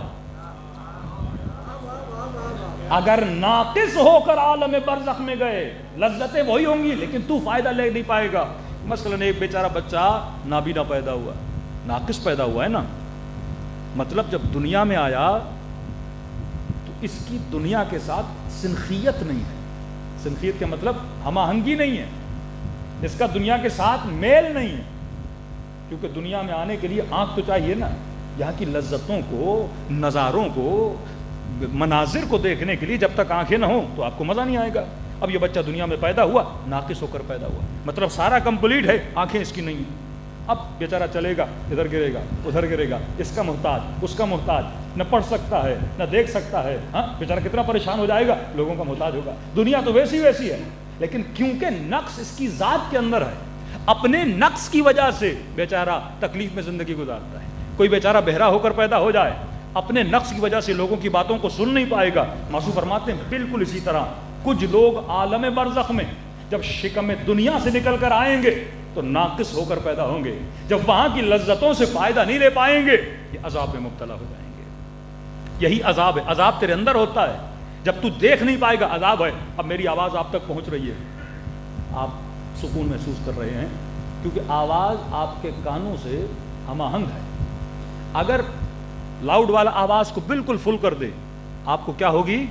اگر ناقص ہو کر عالم برزخ میں گئے لذتیں وہی ہوں گی لیکن تو فائدہ لے نہیں پائے گا۔ مثلا ایک بیچارہ بچہ نابینا پیدا ہوا، ناقص پیدا ہوا ہے نا، مطلب جب دنیا میں آیا تو اس کی دنیا کے ساتھ سنخیت نہیں ہے۔ سنخیت کا مطلب ہم آہنگی نہیں ہے، اس کا دنیا کے ساتھ میل نہیں ہے، کیونکہ دنیا میں آنے کے لیے آنکھ تو چاہیے نا، یہاں کی لذتوں کو، نظاروں کو، مناظر کو دیکھنے کے لیے جب تک آنکھیں نہ ہوں تو آپ کو مزہ نہیں آئے گا۔ اب یہ بچہ دنیا میں پیدا ہوا، ناقص ہو کر پیدا ہوا، مطلب سارا کمپلیٹ ہے، آنکھیں اس کی نہیں ہیں۔ اب بیچارہ چلے گا، ادھر گرے گا ادھر گرے گا، اس کا محتاج اس کا محتاج، نہ پڑھ سکتا ہے نہ دیکھ سکتا ہے، ہاں بیچارہ کتنا پریشان ہو جائے گا، لوگوں کا محتاج ہوگا۔ دنیا تو ویسی ویسی ہے لیکن کیونکہ نقص اس کی ذات کے اندر ہے، اپنے نقص کی وجہ سے بیچارہ تکلیف میں زندگی گزارتا ہے۔ کوئی بیچارہ بہرا ہو کر پیدا ہو جائے، اپنے نقص کی وجہ سے لوگوں کی باتوں کو سن نہیں پائے گا۔ معصوم فرماتے ہیں بالکل اسی طرح کچھ لوگ عالم برزخ میں جب شکم دنیا سے نکل کر آئیں گے تو ناقص ہو کر پیدا ہوں گے، جب وہاں کی لذتوں سے فائدہ نہیں لے پائیں گے یہ عذاب میں مبتلا ہو جائیں گے۔ یہی عذاب ہے، عذاب تیرے اندر ہوتا ہے، جب تو دیکھ نہیں پائے گا عذاب ہے۔ اب میری آواز آپ تک پہنچ رہی ہے، آپ سکون محسوس کر رہے ہیں کیونکہ آواز آپ کے کانوں سے ہم آہنگ ہے۔ اگر لاؤڈ والا آواز کو بالکل فل کر دے آپ کو کیا ہوگی؟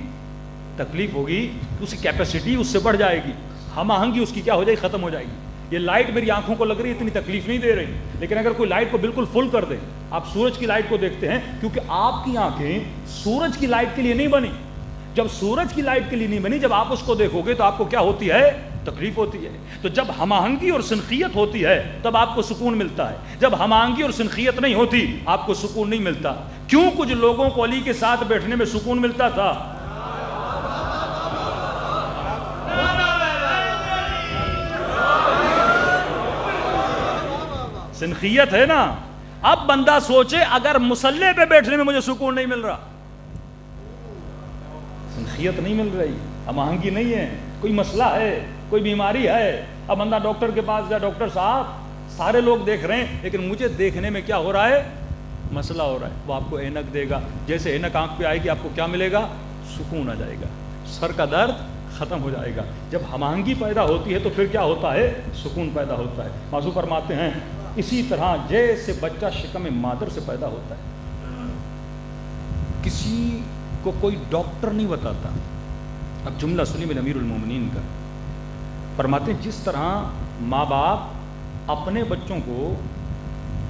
تکلیف ہوگی، اس کی کیپیسٹی اس سے بڑھ جائے گی، ہم آہنگی اس کی کیا ہو جائے گی؟ ختم ہو جائے گی۔ یہ لائٹ میری آنکھوں کو لگ رہی ہے، اتنی تکلیف نہیں دے رہی، لیکن اگر کوئی لائٹ کو بالکل فل کر دے، آپ سورج کی لائٹ کو دیکھتے ہیں کیونکہ آپ کی آنکھیں سورج کی لائٹ کے لیے نہیں بنی، جب سورج کی لائٹ کے لیے نہیں بنی، جب آپ اس کو دیکھو گے تو آپ کو کیا ہوتی ہے؟ تکلیف ہوتی ہے۔ تو جب ہم آہنگی اور سنخیت ہوتی ہے تب آپ کو سکون ملتا ہے، جب ہم آہنگی اور سنخیت نہیں ہوتی آپ کو سکون نہیں ملتا۔ کیوں کچھ لوگوں کو علی کے ساتھ بیٹھنے میں سکون ملتا تھا؟ سنخیت ہے نا۔ اب بندہ سوچے اگر مصلی پہ بیٹھنے میں مجھے سکون نہیں مل رہا، سنخیت نہیں مل رہی، ہم آہنگی نہیں ہے، کوئی مسئلہ ہے، کوئی بیماری ہے، اب بندہ ڈاکٹر کے پاس گیا، ڈاکٹر صاحب سارے لوگ دیکھ رہے ہیں لیکن مجھے دیکھنے میں کیا ہو رہا ہے؟ مسئلہ ہو رہا ہے۔ وہ آپ کو اینک دے گا، جیسے اینک آنکھ پہ آئے گی آپ کو کیا ملے گا؟ سکون آ جائے گا، سر کا درد ختم ہو جائے گا۔ جب ہم آہنگی پیدا ہوتی ہے تو پھر کیا ہوتا ہے؟ سکون پیدا ہوتا ہے۔ معصوم فرماتے ہیں اسی طرح جیسے بچہ شکم مادر سے پیدا ہوتا ہے، کسی کو کوئی ڈاکٹر نہیں بتاتا. اب جملہ سنی میں امیر المومنین کا، فرماتے ہیں جس طرح ماں باپ اپنے بچوں کو،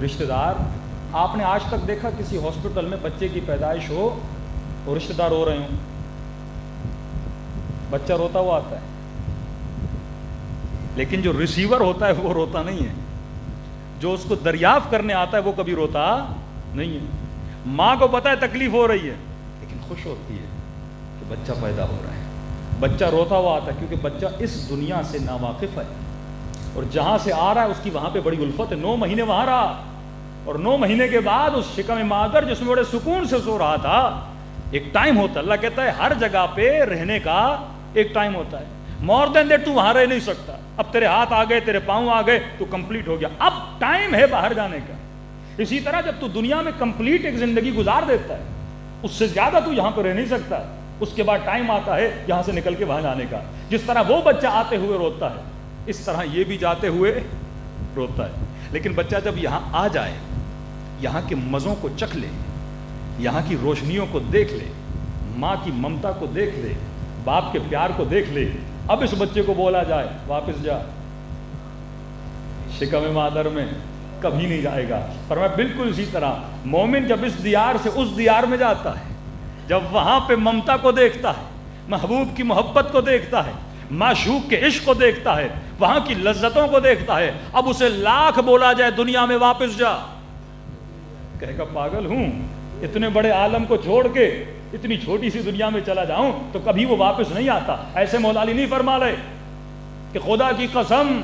رشتہ دار، آپ نے آج تک دیکھا کسی ہاسپٹل میں بچے کی پیدائش ہو اور رشتہ دار رو رہے ہوں؟ بچہ روتا ہوا آتا ہے، لیکن جو ریسیور ہوتا ہے وہ روتا نہیں ہے، جو اس کو دریافت کرنے آتا ہے وہ کبھی روتا نہیں ہے. ماں کو پتہ ہے تکلیف ہو رہی ہے لیکن خوش ہوتی ہے کہ بچہ پیدا ہو رہا ہے. بچہ روتا ہوا آتا ہے کیونکہ بچہ اس دنیا سے ناواقف ہے، اور جہاں سے آ رہا ہے اس کی وہاں پہ بڑی الفت ہے. 9 مہینے وہاں رہا، اور 9 مہینے کے بعد اس شکم مادر جس میں بڑے سکون سے سو رہا تھا، ایک ٹائم ہوتا ہے. اللہ کہتا ہے ہر جگہ پہ رہنے کا ایک ٹائم ہوتا ہے. مور دین دیٹ تو وہاں رہ نہیں سکتا. اب تیرے ہاتھ آ گئے، تیرے پاؤں آ گئے، تو کمپلیٹ ہو گیا، اب ٹائم ہے باہر جانے کا. اسی طرح جب تو دنیا میں کمپلیٹ ایک زندگی گزار دیتا ہے، اس سے زیادہ تو یہاں پہ رہ نہیں سکتا. اس کے بعد ٹائم آتا ہے یہاں سے نکل کے وہاں جانے کا. جس طرح وہ بچہ آتے ہوئے روتا ہے، اس طرح یہ بھی جاتے ہوئے روتا ہے. لیکن بچہ جب یہاں آ جائے، یہاں کے مزوں کو چکھ لے، یہاں کی روشنیوں کو دیکھ لے، ماں کی ممتا کو دیکھ لے، باپ کے پیار کو دیکھ لے، اب اس بچے کو بولا جائے واپس جا شکم مادر میں، کبھی نہیں جائے گا. فرمایا بالکل اسی طرح مومن جب اس دیار سے اس دیار میں جاتا ہے، جب وہاں پہ ممتا کو دیکھتا ہے، محبوب کی محبت کو دیکھتا ہے، معشوق کے عشق کو دیکھتا ہے، وہاں کی لذتوں کو دیکھتا ہے، اب اسے لاکھ بولا جائے دنیا میں واپس جا، کہے گا پاگل ہوں، اتنے بڑے عالم کو چھوڑ کے اتنی چھوٹی سی دنیا میں چلا جاؤں تو کبھی وہ واپس نہیں آتا. ایسے مولا علی نہیں فرما رہے کہ خدا کی قسم،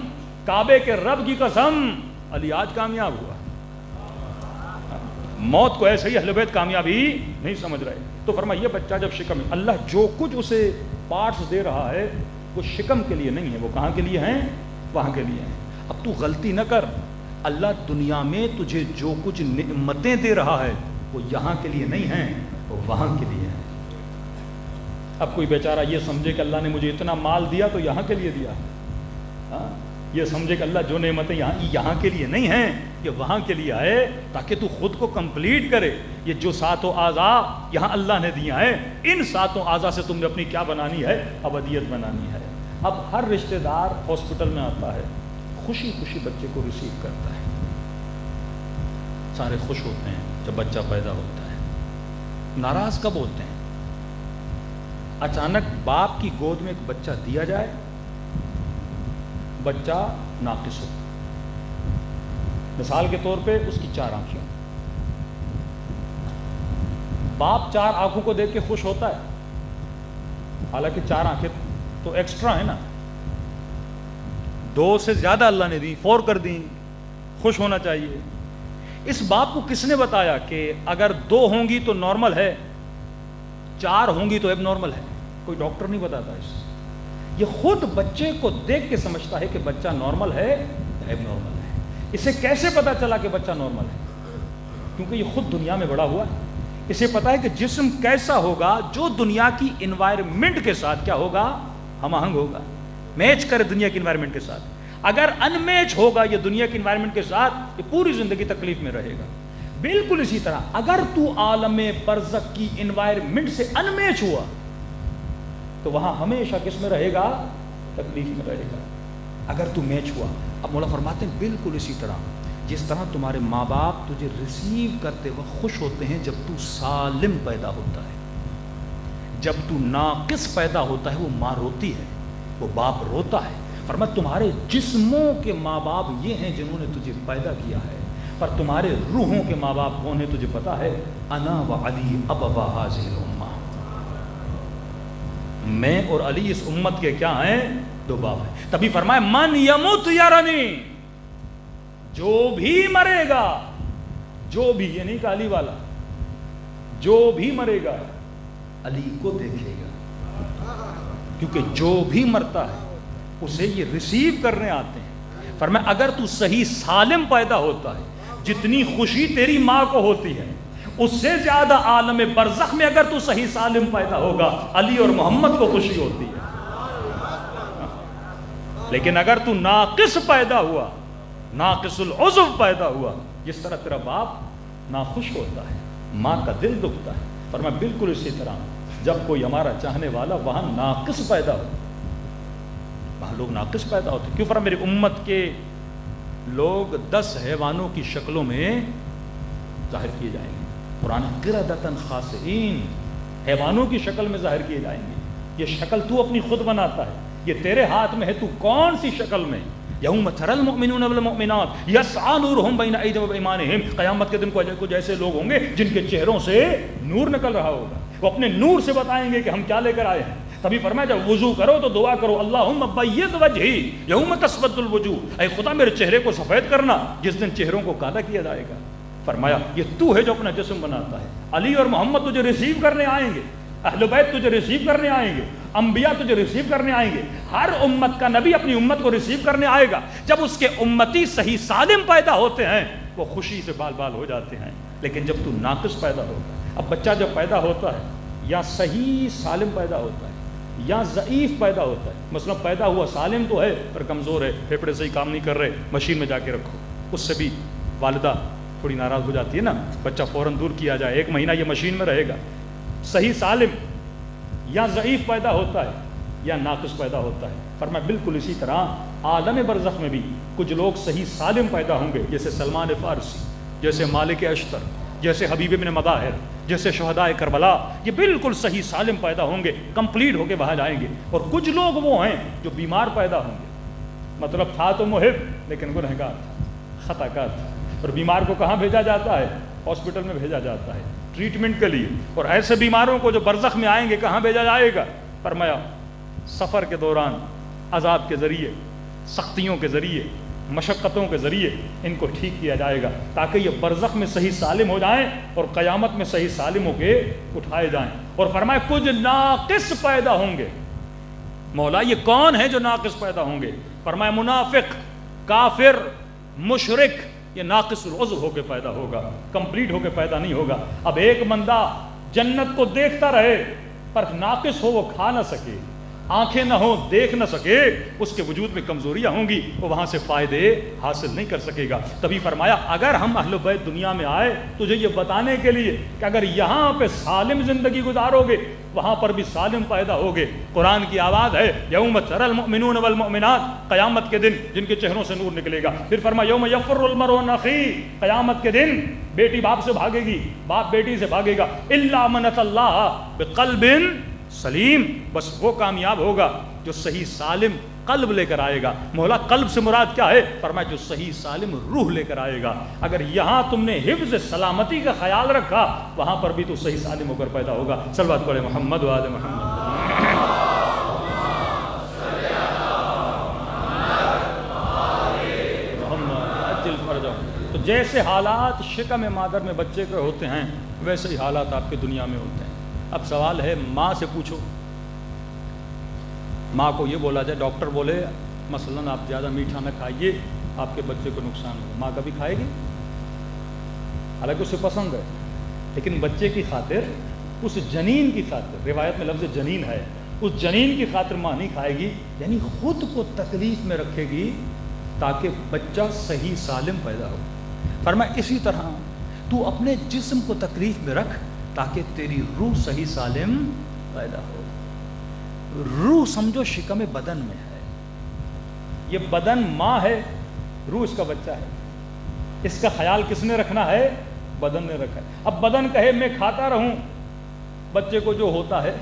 کعبے کے رب کی قسم، علی آج کامیاب ہوا. موت کو ایسے ہی اہل بیت کامیابی نہیں سمجھ رہے. تو فرمایا یہ بچہ جب شکم، اللہ جو کچھ اسے پارٹس دے رہا ہے وہ شکم کے لیے نہیں ہے، وہ کہاں کے لیے ہیں؟ وہاں کے لیے ہیں. اب تو غلطی نہ کر، اللہ دنیا میں تجھے جو کچھ نعمتیں دے رہا ہے وہ یہاں کے لیے نہیں ہیں، وہ وہاں کے لیے ہیں. اب کوئی بیچارہ یہ سمجھے کہ اللہ نے مجھے اتنا مال دیا تو یہاں کے لیے دیا، یہ سمجھے کہ اللہ جو نعمتیں یہاں کے لیے نہیں ہیں، یہ وہاں کے لیے ہے تاکہ تو خود کو کمپلیٹ کرے. یہ جو 7 اعضاء یہاں اللہ نے دیا ہے، ان 7 اعضاء سے تم نے اپنی کیا بنانی ہے؟ ابدیت بنانی ہے. اب ہر رشتہ دار ہاسپٹل میں آتا ہے، خوشی خوشی بچے کو ریسیو کرتا ہے، سارے خوش ہوتے ہیں جب بچہ پیدا ہوتا ہے. ناراض کب ہوتے ہیں؟ اچانک باپ کی گود میں ایک بچہ دیا جائے، بچہ ناقص ہو. مثال کے طور پہ اس کی 4 آنکھیں، باپ 4 آنکھوں کو دیکھ کے خوش ہوتا ہے، حالانکہ 4 آنکھیں تو ایکسٹرا ہے نا، 2 سے زیادہ اللہ نے دی، 4 کر دی، خوش ہونا چاہیے. اس باپ کو کس نے بتایا کہ اگر 2 ہوں گی تو نارمل ہے، 4 ہوں گی تو ایب نارمل ہے؟ کوئی ڈاکٹر نہیں بتاتا. یہ خود بچے کو دیکھ کے سمجھتا ہے کہ بچہ نارمل ہے ایب نارمل ہے. اسے کیسے پتا چلا کہ بچہ نارمل ہے؟ کیونکہ یہ خود دنیا میں بڑا ہوا ہے. اسے پتا ہے کہ جسم کیسا ہوگا جو دنیا کی انوائرمنٹ کے ساتھ کیا ہوگا؟ ہم آہنگ ہوگا، میچ کرے دنیا کی انوائرمنٹ کے ساتھ. اگر ان میچ ہوگا یہ دنیا کی انوائرمنٹ کے ساتھ، یہ پوری زندگی تکلیف میں رہے گا. بالکل اسی طرح اگر تو عالم برزخ کی انوائرمنٹ سے ان میچ ہوا تو وہاں ہمیشہ کس میں رہے گا؟ تکلیف میں رہے گا. اگر تو میچ ہوا. اب مولا فرماتے ہیں بالکل اسی طرح جس طرح تمہارے ماں باپ تجھے ریسیو کرتے وقت خوش ہوتے ہیں جب تو سالم پیدا ہوتا ہے، جب تو ناقص پیدا ہوتا ہے وہ ماں روتی ہے، وہ باپ روتا ہے. فرمایا تمہارے جسموں کے ماں باپ یہ ہیں جنہوں نے تجھے پیدا کیا ہے، پر تمہارے روحوں کے ماں باپ کون ہیں تجھے پتا ہے؟ انا و علی ابوا ھذہ الامہ، میں اور علی اس امت کے کیا ہیں؟ 2 باپ ہیں. تبھی فرمایا من یموت یرنی، جو بھی مرے گا، جو بھی، یہ نہیں کہ علی والا، جو بھی مرے گا علی کو دیکھے گا، کیونکہ جو بھی مرتا ہے اسے یہ ریسیو کرنے آتے ہیں. فرمایا اگر تو صحیح سالم پیدا ہوتا ہے، جتنی خوشی تیری ماں کو ہوتی ہے اس سے زیادہ عالم برزخ میں اگر تو صحیح سالم پیدا ہوگا علی اور محمد کو خوشی ہوتی ہے. لیکن اگر تو ناقص پیدا ہوا ناقص العضو پیدا ہوا، جس طرح تیرا باپ ناخوش ہوتا ہے، ماں کا دل دکھتا ہے، فرمایا بالکل اسی طرح جب کوئی ہمارا چاہنے والا وہاں ناقص پیدا ہو، وہاں لوگ ناقص پیدا ہوتے. کیوں؟ فرمایا میری امت کے لوگ 10 حیوانوں کی شکلوں میں ظاہر کیے جائیں گے. قرآن قردۃ خاسئین، حیوانوں کی شکل میں ظاہر کیے جائیں گے. یہ شکل تو اپنی خود بناتا ہے، یہ تیرے ہاتھ میں ہے، تو کون سی شکل میں. یوم تری المؤمنون والمؤمنات یسعی نورہم بین ایدیہم وبایمانہم، قیامت کے دن کچھ ایسے لوگ ہوں گے جن کے چہروں سے نور نکل رہا ہوگا، وہ اپنے نور سے بتائیں گے کہ ہم کیا لے کر آئے ہیں. تبھی فرمایا جب وضو کرو تو دعا کرو اللہم بیض وجہی یوم تسود الوجوہ، اے خدا میرے چہرے کو سفید کرنا جس دن چہروں کو کالا کیا جائے گا. فرمایا یہ تو ہے جو اپنا جسم بناتا ہے. علی اور محمد تجھے ریسیو کرنے آئیں گے، اہل بیت تجھے ریسیو کرنے آئیں گے، انبیاء تجھے ریسیو کرنے آئیں گے. ہر امت کا نبی اپنی امت کو ریسیو کرنے آئے گا. جب اس کے امتی صحیح سالم پیدا ہوتے ہیں وہ خوشی سے بال بال ہو جاتے ہیں. لیکن جب تو ناقص پیدا ہوگا، اب بچہ جب پیدا ہوتا ہے یا صحیح سالم پیدا ہوتا ہے یا ضعیف پیدا ہوتا ہے، مثلا پیدا ہوا سالم تو ہے پر کمزور ہے، پھیپھڑے صحیح کام نہیں کر رہے، مشین میں جا کے رکھو، اس سے بھی والدہ تھوڑی ناراض ہو جاتی ہے نا، بچہ فوراً دور کیا جائے، 1 مہینہ یہ مشین میں رہے گا. صحیح سالم یا ضعیف پیدا ہوتا ہے یا ناقص پیدا ہوتا ہے. فرمایا بالکل اسی طرح عالم برزخ میں بھی کچھ لوگ صحیح سالم پیدا ہوں گے، جیسے سلمان فارسی، جیسے مالک اشتر، جیسے حبیب بن مظاہر، جیسے شہداء کربلا. یہ بالکل صحیح سالم پیدا ہوں گے، کمپلیٹ ہو کے وہاں جائیں گے. اور کچھ لوگ وہ ہیں جو بیمار پیدا ہوں گے، مطلب تھا تو محب لیکن گنہگار تھا، خطا کار تھا. اور بیمار کو کہاں بھیجا جاتا ہے؟ ہاسپٹل میں بھیجا جاتا ہے ٹریٹمنٹ کے لیے. اور ایسے بیماروں کو جو برزخ میں آئیں گے کہاں بھیجا جائے گا؟ فرمایا سفر کے دوران عذاب کے ذریعے، سختیوں کے ذریعے، مشقتوں کے ذریعے ان کو ٹھیک کیا جائے گا تاکہ یہ برزخ میں صحیح سالم ہو جائیں اور قیامت میں صحیح سالم ہو کے اٹھائے جائیں. اور فرمایا کچھ ناقص پیدا ہوں گے. مولا یہ کون ہے جو ناقص پیدا ہوں گے؟ فرمایا منافق، کافر، مشرک. یہ ناقص العضو ہو کے پیدا ہوگا، کمپلیٹ ہو کے پیدا نہیں ہوگا. اب ایک بندہ جنت کو دیکھتا رہے پر ناقص ہو، وہ کھا نہ سکے، آنکھیں نہ ہو، دیکھ نہ سکے، اس کے وجود میں کمزوریاں ہوں گی، وہ وہاں سے فائدے حاصل نہیں کر سکے گا. تبھی فرمایا اگر ہم اہل بیت دنیا میں آئے تجھے یہ بتانے کے لیے کہ اگر یہاں پہ سالم زندگی گزارو گے وہاں پر بھی سالم پیدا ہوگے. قرآن کی آواز ہے یوم تری المؤمنون والمؤمنات، قیامت کے دن جن کے چہروں سے نور نکلے گا. پھر فرمایا یوم یفر المرء من اخیہ، قیامت کے دن بیٹی باپ سے بھاگے گی، باپ بیٹی سے بھاگے گا. الا من اتى اللہ بقلب سلیم، بس وہ کامیاب ہوگا جو صحیح سالم قلب لے کر آئے گا. مولا قلب سے مراد کیا ہے؟ فرمایا جو صحیح سالم روح لے کر آئے گا. اگر یہاں تم نے حفظ سلامتی کا خیال رکھا وہاں پر بھی تو صحیح سالم ہو کر پیدا ہوگا. صلوات پڑھے محمد و آل محمد. تو جیسے حالات شکم مادر میں بچے کے ہوتے ہیں ویسے ہی حالات آپ کے دنیا میں ہوتے ہیں. اب سوال ہے ماں سے پوچھو، ماں کو یہ بولا جائے، ڈاکٹر بولے مثلاً آپ زیادہ میٹھا نہ کھائیے آپ کے بچے کو نقصان ہوگا، ماں کبھی کھائے گی؟ حالانکہ اسے پسند ہے، لیکن بچے کی خاطر، اس جنین کی خاطر، روایت میں لفظ جنین ہے، اس جنین کی خاطر ماں نہیں کھائے گی، یعنی خود کو تکلیف میں رکھے گی تاکہ بچہ صحیح سالم پیدا ہو. فرمایا اسی طرح تو اپنے جسم کو تکلیف میں رکھ تاکہ تیری روح صحیح سالم پیدا ہو. روح سمجھو شکم بدن میں ہے، یہ بدن ماں ہے، روح اس کا بچہ ہے. اس کا خیال کس نے رکھنا ہے؟ بدن نے رکھا ہے. اب بدن کہے میں کھاتا رہوں، بچے کو جو ہوتا ہے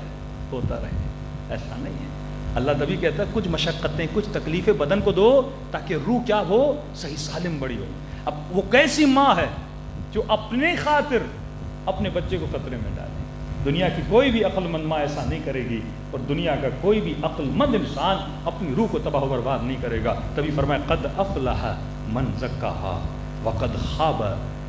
ہوتا رہے، ایسا نہیں ہے. اللہ تبھی کہتا ہے کچھ مشقتیں، کچھ تکلیفیں بدن کو دو تاکہ روح کیا ہو؟ صحیح سالم بڑی ہو. اب وہ کیسی ماں ہے جو اپنے خاطر اپنے بچے کو خطرے میں ڈالے؟ دنیا کی کوئی بھی عقل مند ماں ایسا نہیں کرے گی، اور دنیا کا کوئی بھی عقل مند انسان اپنی روح کو تباہ و برباد نہیں کرے گا. تبھی فرمایا قد افلح من زکاہا وقد خاب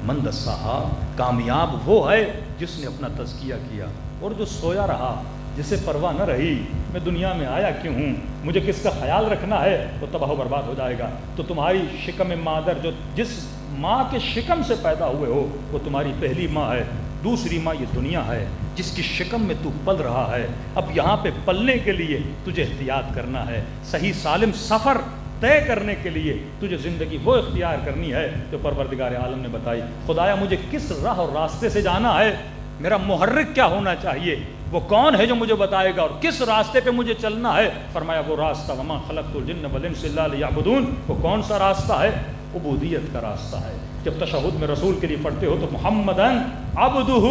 من دساہا. کامیاب وہ ہے جس نے اپنا تزکیہ کیا، اور جو سویا رہا، جسے پرواہ نہ رہی میں دنیا میں آیا کیوں ہوں، مجھے کس کا خیال رکھنا ہے، وہ تباہ و برباد ہو جائے گا. تو تمہاری شکم مادر، جو جس ماں کے شکم سے پیدا ہوئے ہو، وہ تمہاری پہلی ماں ہے. دوسری ماں یہ دنیا ہے جس کی شکم میں تو پل رہا ہے. اب یہاں پہ پلنے کے لیے تجھے احتیاط کرنا ہے. صحیح سالم سفر طے کرنے کے لیے تجھے زندگی وہ اختیار کرنی ہے جو پروردگار عالم نے بتائی. خدایا مجھے کس راہ اور راستے سے جانا ہے, میرا محرک کیا ہونا چاہیے, وہ کون ہے جو مجھے بتائے گا, اور کس راستے پہ مجھے چلنا ہے. فرمایا وہ راستہ وما خلقت الجن والانس الا لیعبدون, وہ کون سا راستہ ہے, عبودیت کا راستہ ہے. جب تشہد میں رسول کے لیے پڑھتے ہو تو محمدن عبدہ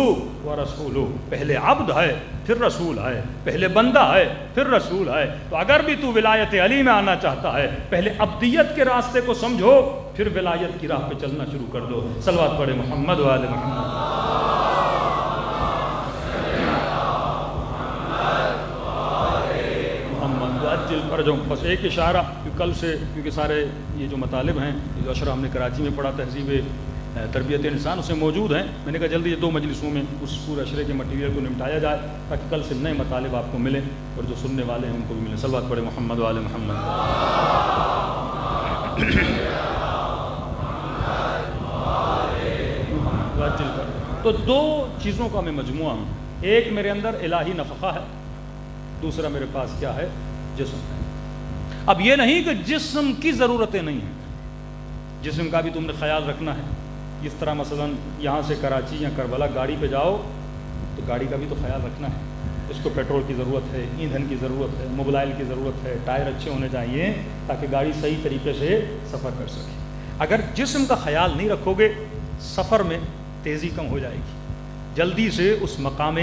و رسولہ, پہلے عبد ہے پھر رسول ہے, پہلے بندہ ہے پھر رسول ہے. تو اگر بھی تو ولایت علی میں آنا چاہتا ہے, پہلے عبدیت کے راستے کو سمجھو, پھر ولایت کی راہ پہ چلنا شروع کر دو. صلوات پڑھے محمد و آل محمد. پر جو بس ایک اشارہ, کل سے کیونکہ سارے یہ جو مطالب ہیں, یہ جو اشرا ہم نے کراچی میں پڑھا تہذیب تربیت انسان, اس میں موجود ہیں. میں نے کہا جلدی یہ 2 مجلسوں میں اس پورے اشرے کے مٹیریل کو نمٹایا جائے تاکہ کل سے نئے مطالب آپ کو ملیں اور جو سننے والے ہیں ان کو بھی ملیں. صلوات پڑھے محمد و آل محمد. تو 2 چیزوں کا میں مجموعہ ہوں. ایک میرے اندر الہی نفقہ ہے, دوسرا میرے پاس کیا ہے, جسم ہے. اب یہ نہیں کہ جسم کی ضرورتیں نہیں ہیں, جسم کا بھی تم نے خیال رکھنا ہے. اس طرح مثلا یہاں سے کراچی یا کربلا گاڑی پہ جاؤ تو گاڑی کا بھی تو خیال رکھنا ہے. اس کو پیٹرول کی ضرورت ہے, ایندھن کی ضرورت ہے, موبائل کی ضرورت ہے, ٹائر اچھے ہونے چاہیے تاکہ گاڑی صحیح طریقے سے سفر کر سکے. اگر جسم کا خیال نہیں رکھو گے, سفر میں تیزی کم ہو جائے گی, جلدی سے اس مقام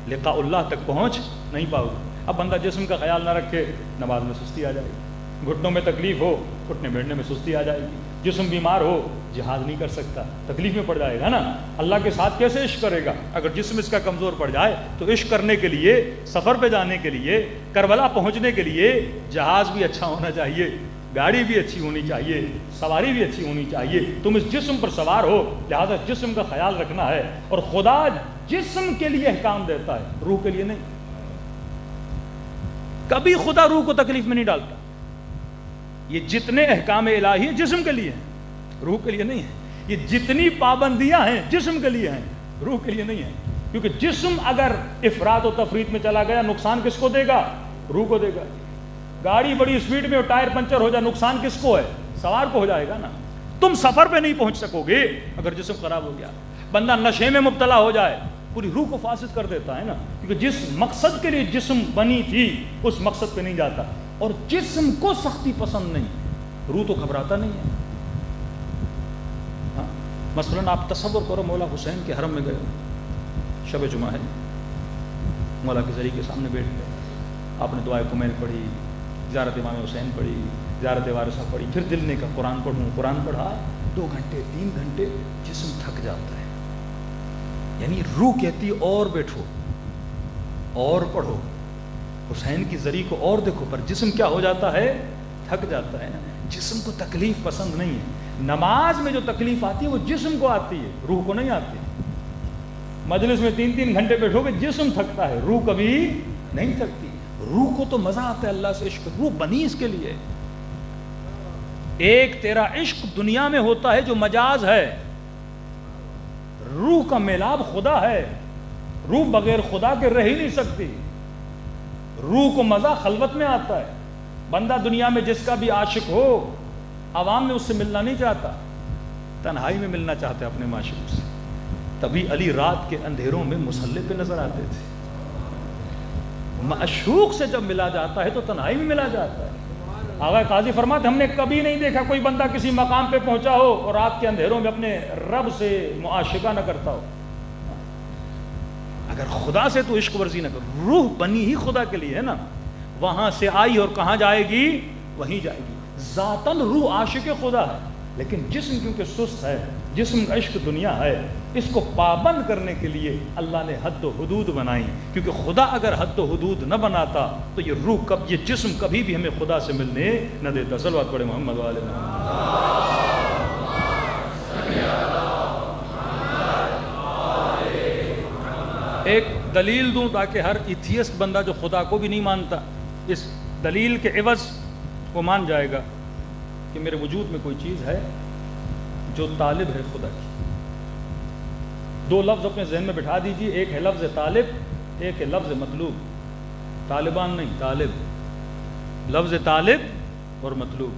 لقاء اللہ تک پہنچ نہیں پاؤ گے. اب بندہ جسم کا خیال نہ رکھے, نماز میں سستی آ جائے گی, گھٹنوں میں تکلیف ہو, اٹھنے بیٹھنے میں سستی آ جائے گی, جسم بیمار ہو, جہاد نہیں کر سکتا, تکلیف میں پڑ جائے گا نا. اللہ کے ساتھ کیسے عشق کرے گا اگر جسم اس کا کمزور پڑ جائے؟ تو عشق کرنے کے لیے, سفر پہ جانے کے لیے, کربلا پہنچنے کے لیے جہاز بھی اچھا ہونا چاہیے, گاڑی بھی اچھی ہونی چاہیے, سواری بھی اچھی ہونی چاہیے. تم اس جسم پر سوار ہو, لہذا جسم کا خیال رکھنا ہے. اور خدا جسم کے لیے احکام دیتا ہے, روح کے لیے نہیں. کبھی خدا روح کو تکلیف میں نہیں ڈالتا. یہ جتنے احکام الہی ہیں جسم کے لیے ہیں, روح کے لیے نہیں ہیں. یہ جتنی پابندیاں ہیں جسم کے لیے ہیں, روح کے لیے نہیں ہیں. کیونکہ جسم اگر افراط و تفریط میں چلا گیا, نقصان کس کو دے گا؟ روح کو دے گا. گاڑی بڑی اسپیڈ میں اور ٹائر پنچر ہو جائے, نقصان کس کو ہے؟ سوار کو ہو جائے گا نا. تم سفر پہ نہیں پہنچ سکو گے اگر جسم خراب ہو گیا. بندہ نشے میں مبتلا ہو جائے, پوری روح کو فاسد کر دیتا ہے نا, کیونکہ جس مقصد کے لیے جسم بنی تھی اس مقصد پہ نہیں جاتا. اور جسم کو سختی پسند نہیں, روح تو گھبراتا نہیں ہے. ہاں مثلا آپ تصور کرو, مولا حسین کے حرم میں گئے, شب جمعہ ہے, مولا کے ذریعے کے سامنے بیٹھ گئے, آپ نے دعائے کمیل پڑھی, زیارت امام حسین پڑھی, زیارت وارثہ پڑھی, پھر دل نے کہا قرآن پڑھوں. قرآن پڑھا 2 گھنٹے 3 گھنٹے, جسم تھک جاتا ہے. یعنی روح کہتی اور بیٹھو اور پڑھو, حسین کی ذریعے کو اور دیکھو, پر جسم کیا ہو جاتا ہے؟ تھک جاتا ہے. جسم کو تکلیف پسند نہیں ہے. نماز میں جو تکلیف آتی ہے وہ جسم کو آتی ہے, روح کو نہیں آتی. مجلس میں 3 گھنٹے بیٹھو گے, جسم تھکتا ہے, روح کبھی نہیں تھکتی. روح کو تو مزہ آتا ہے اللہ سے عشق, روح بنی اس کے لیے. ایک تیرا عشق دنیا میں ہوتا ہے جو مجاز ہے, روح کا میلاب خدا ہے. روح بغیر خدا کے رہ ہی نہیں سکتی. روح کو مزہ خلوت میں آتا ہے. بندہ دنیا میں جس کا بھی عاشق ہو, عوام میں اس سے ملنا نہیں چاہتا, تنہائی میں ملنا چاہتا ہے اپنے معشوق سے. تبھی علی رات کے اندھیروں میں مصلی پہ نظر آتے تھے. معشوق سے جب ملا جاتا ہے تو تنہائی میں ملا جاتا ہے. آغا قاضی فرماتے ہم نے کبھی نہیں دیکھا کوئی بندہ کسی مقام پہ پہنچا ہو اور رات کے اندھیروں میں اپنے رب سے معاشقہ نہ کرتا ہو. اگر خدا سے تو عشق ورزی نہ کرو, روح بنی ہی خدا کے لیے ہے نا. وہاں سے آئی اور کہاں جائے گی؟ وہیں جائے گی. ذاتاً روح عاشق خدا ہے, لیکن جسم کیونکہ سست ہے, جسم کا عشق دنیا ہے, اس کو پابند کرنے کے لیے اللہ نے حد و حدود بنائی. کیونکہ خدا اگر حد و حدود نہ بناتا تو یہ روح یہ جسم کبھی بھی ہمیں خدا سے ملنے نہ دیتا. صلوات پڑھے محمد والے محمد. ایک دلیل دوں تاکہ ہر ایتھیسٹ بندہ جو خدا کو بھی نہیں مانتا, اس دلیل کے عوض وہ مان جائے گا کہ میرے وجود میں کوئی چیز ہے جو طالب ہے خدا کی. 2 لفظ اپنے ذہن میں بٹھا دیجیے, ایک ہے لفظ طالب, ایک ہے لفظ مطلوب. طالبان نہیں, طالب. لفظ طالب اور مطلوب.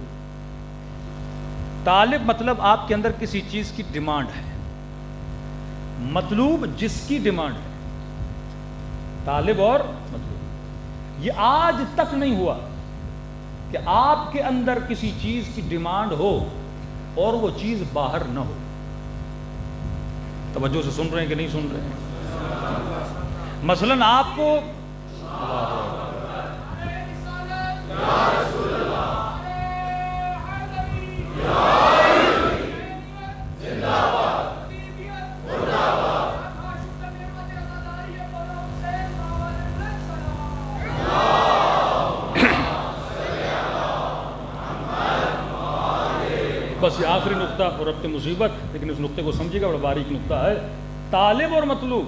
طالب مطلب آپ کے اندر کسی چیز کی ڈیمانڈ ہے، مطلوب جس کی ڈیمانڈ ہے، طالب اور مطلوب۔ یہ آج تک نہیں ہوا کہ آپ کے اندر کسی چیز کی ڈیمانڈ ہو اور وہ چیز باہر نہ ہو۔ توجہ سے سن رہے ہیں کہ نہیں سن رہے ہیں؟ مثلاً آپ کو بس یہ آخری نقطہ اور ربط مصیبت، لیکن اس نقطے کو سمجھیے گا، بڑا باریک نقطہ ہے۔ طالب اور مطلوب،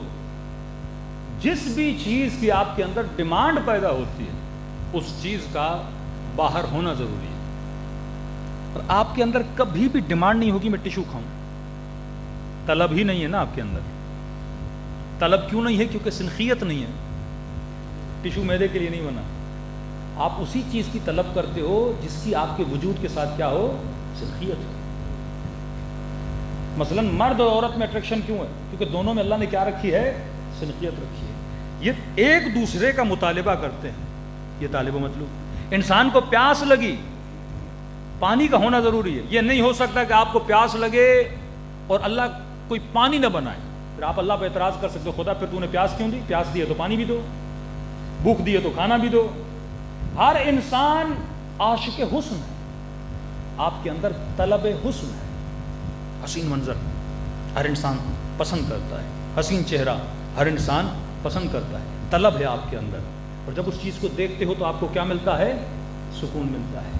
جس بھی چیز کی آپ کے اندر ڈیمانڈ پیدا ہوتی ہے اس چیز کا باہر ہونا ضروری ہے۔ اور آپ کے اندر کبھی بھی ڈیمانڈ نہیں ہوگی میں ٹشو کھاؤں، طلب ہی نہیں ہے نا آپ کے اندر۔ طلب کیوں نہیں ہے؟ کیونکہ سنخیت نہیں ہے، ٹشو معدے کے لیے نہیں بنا۔ آپ اسی چیز کی طلب کرتے ہو جس کی آپ کے وجود کے ساتھ کیا ہو؟ سنخیت ہو۔ مثلا مرد اور عورت میں اٹریکشن کیوں ہے؟ کیونکہ دونوں میں اللہ نے کیا رکھی ہے؟ سنخیت رکھی ہے۔ یہ ایک دوسرے کا مطالبہ کرتے ہیں، یہ طالب و مطلوب۔ انسان کو پیاس لگی، پانی کا ہونا ضروری ہے۔ یہ نہیں ہو سکتا کہ آپ کو پیاس لگے اور اللہ کوئی پانی نہ بنائے، پھر آپ اللہ پہ اعتراض کر سکتے ہو، خدا پھر تو نے پیاس کیوں دی؟ پیاس دی ہے تو پانی بھی دو، بھوک دی ہے تو کھانا بھی دو۔ ہر انسان عاشق حسن ہے، آپ کے اندر طلب حسن ہے۔ حسین منظر ہر انسان پسند کرتا ہے، حسین چہرہ ہر انسان پسند کرتا ہے، طلب ہے آپ کے اندر۔ اور جب اس چیز کو دیکھتے ہو تو آپ کو کیا ملتا ہے؟ سکون ملتا ہے۔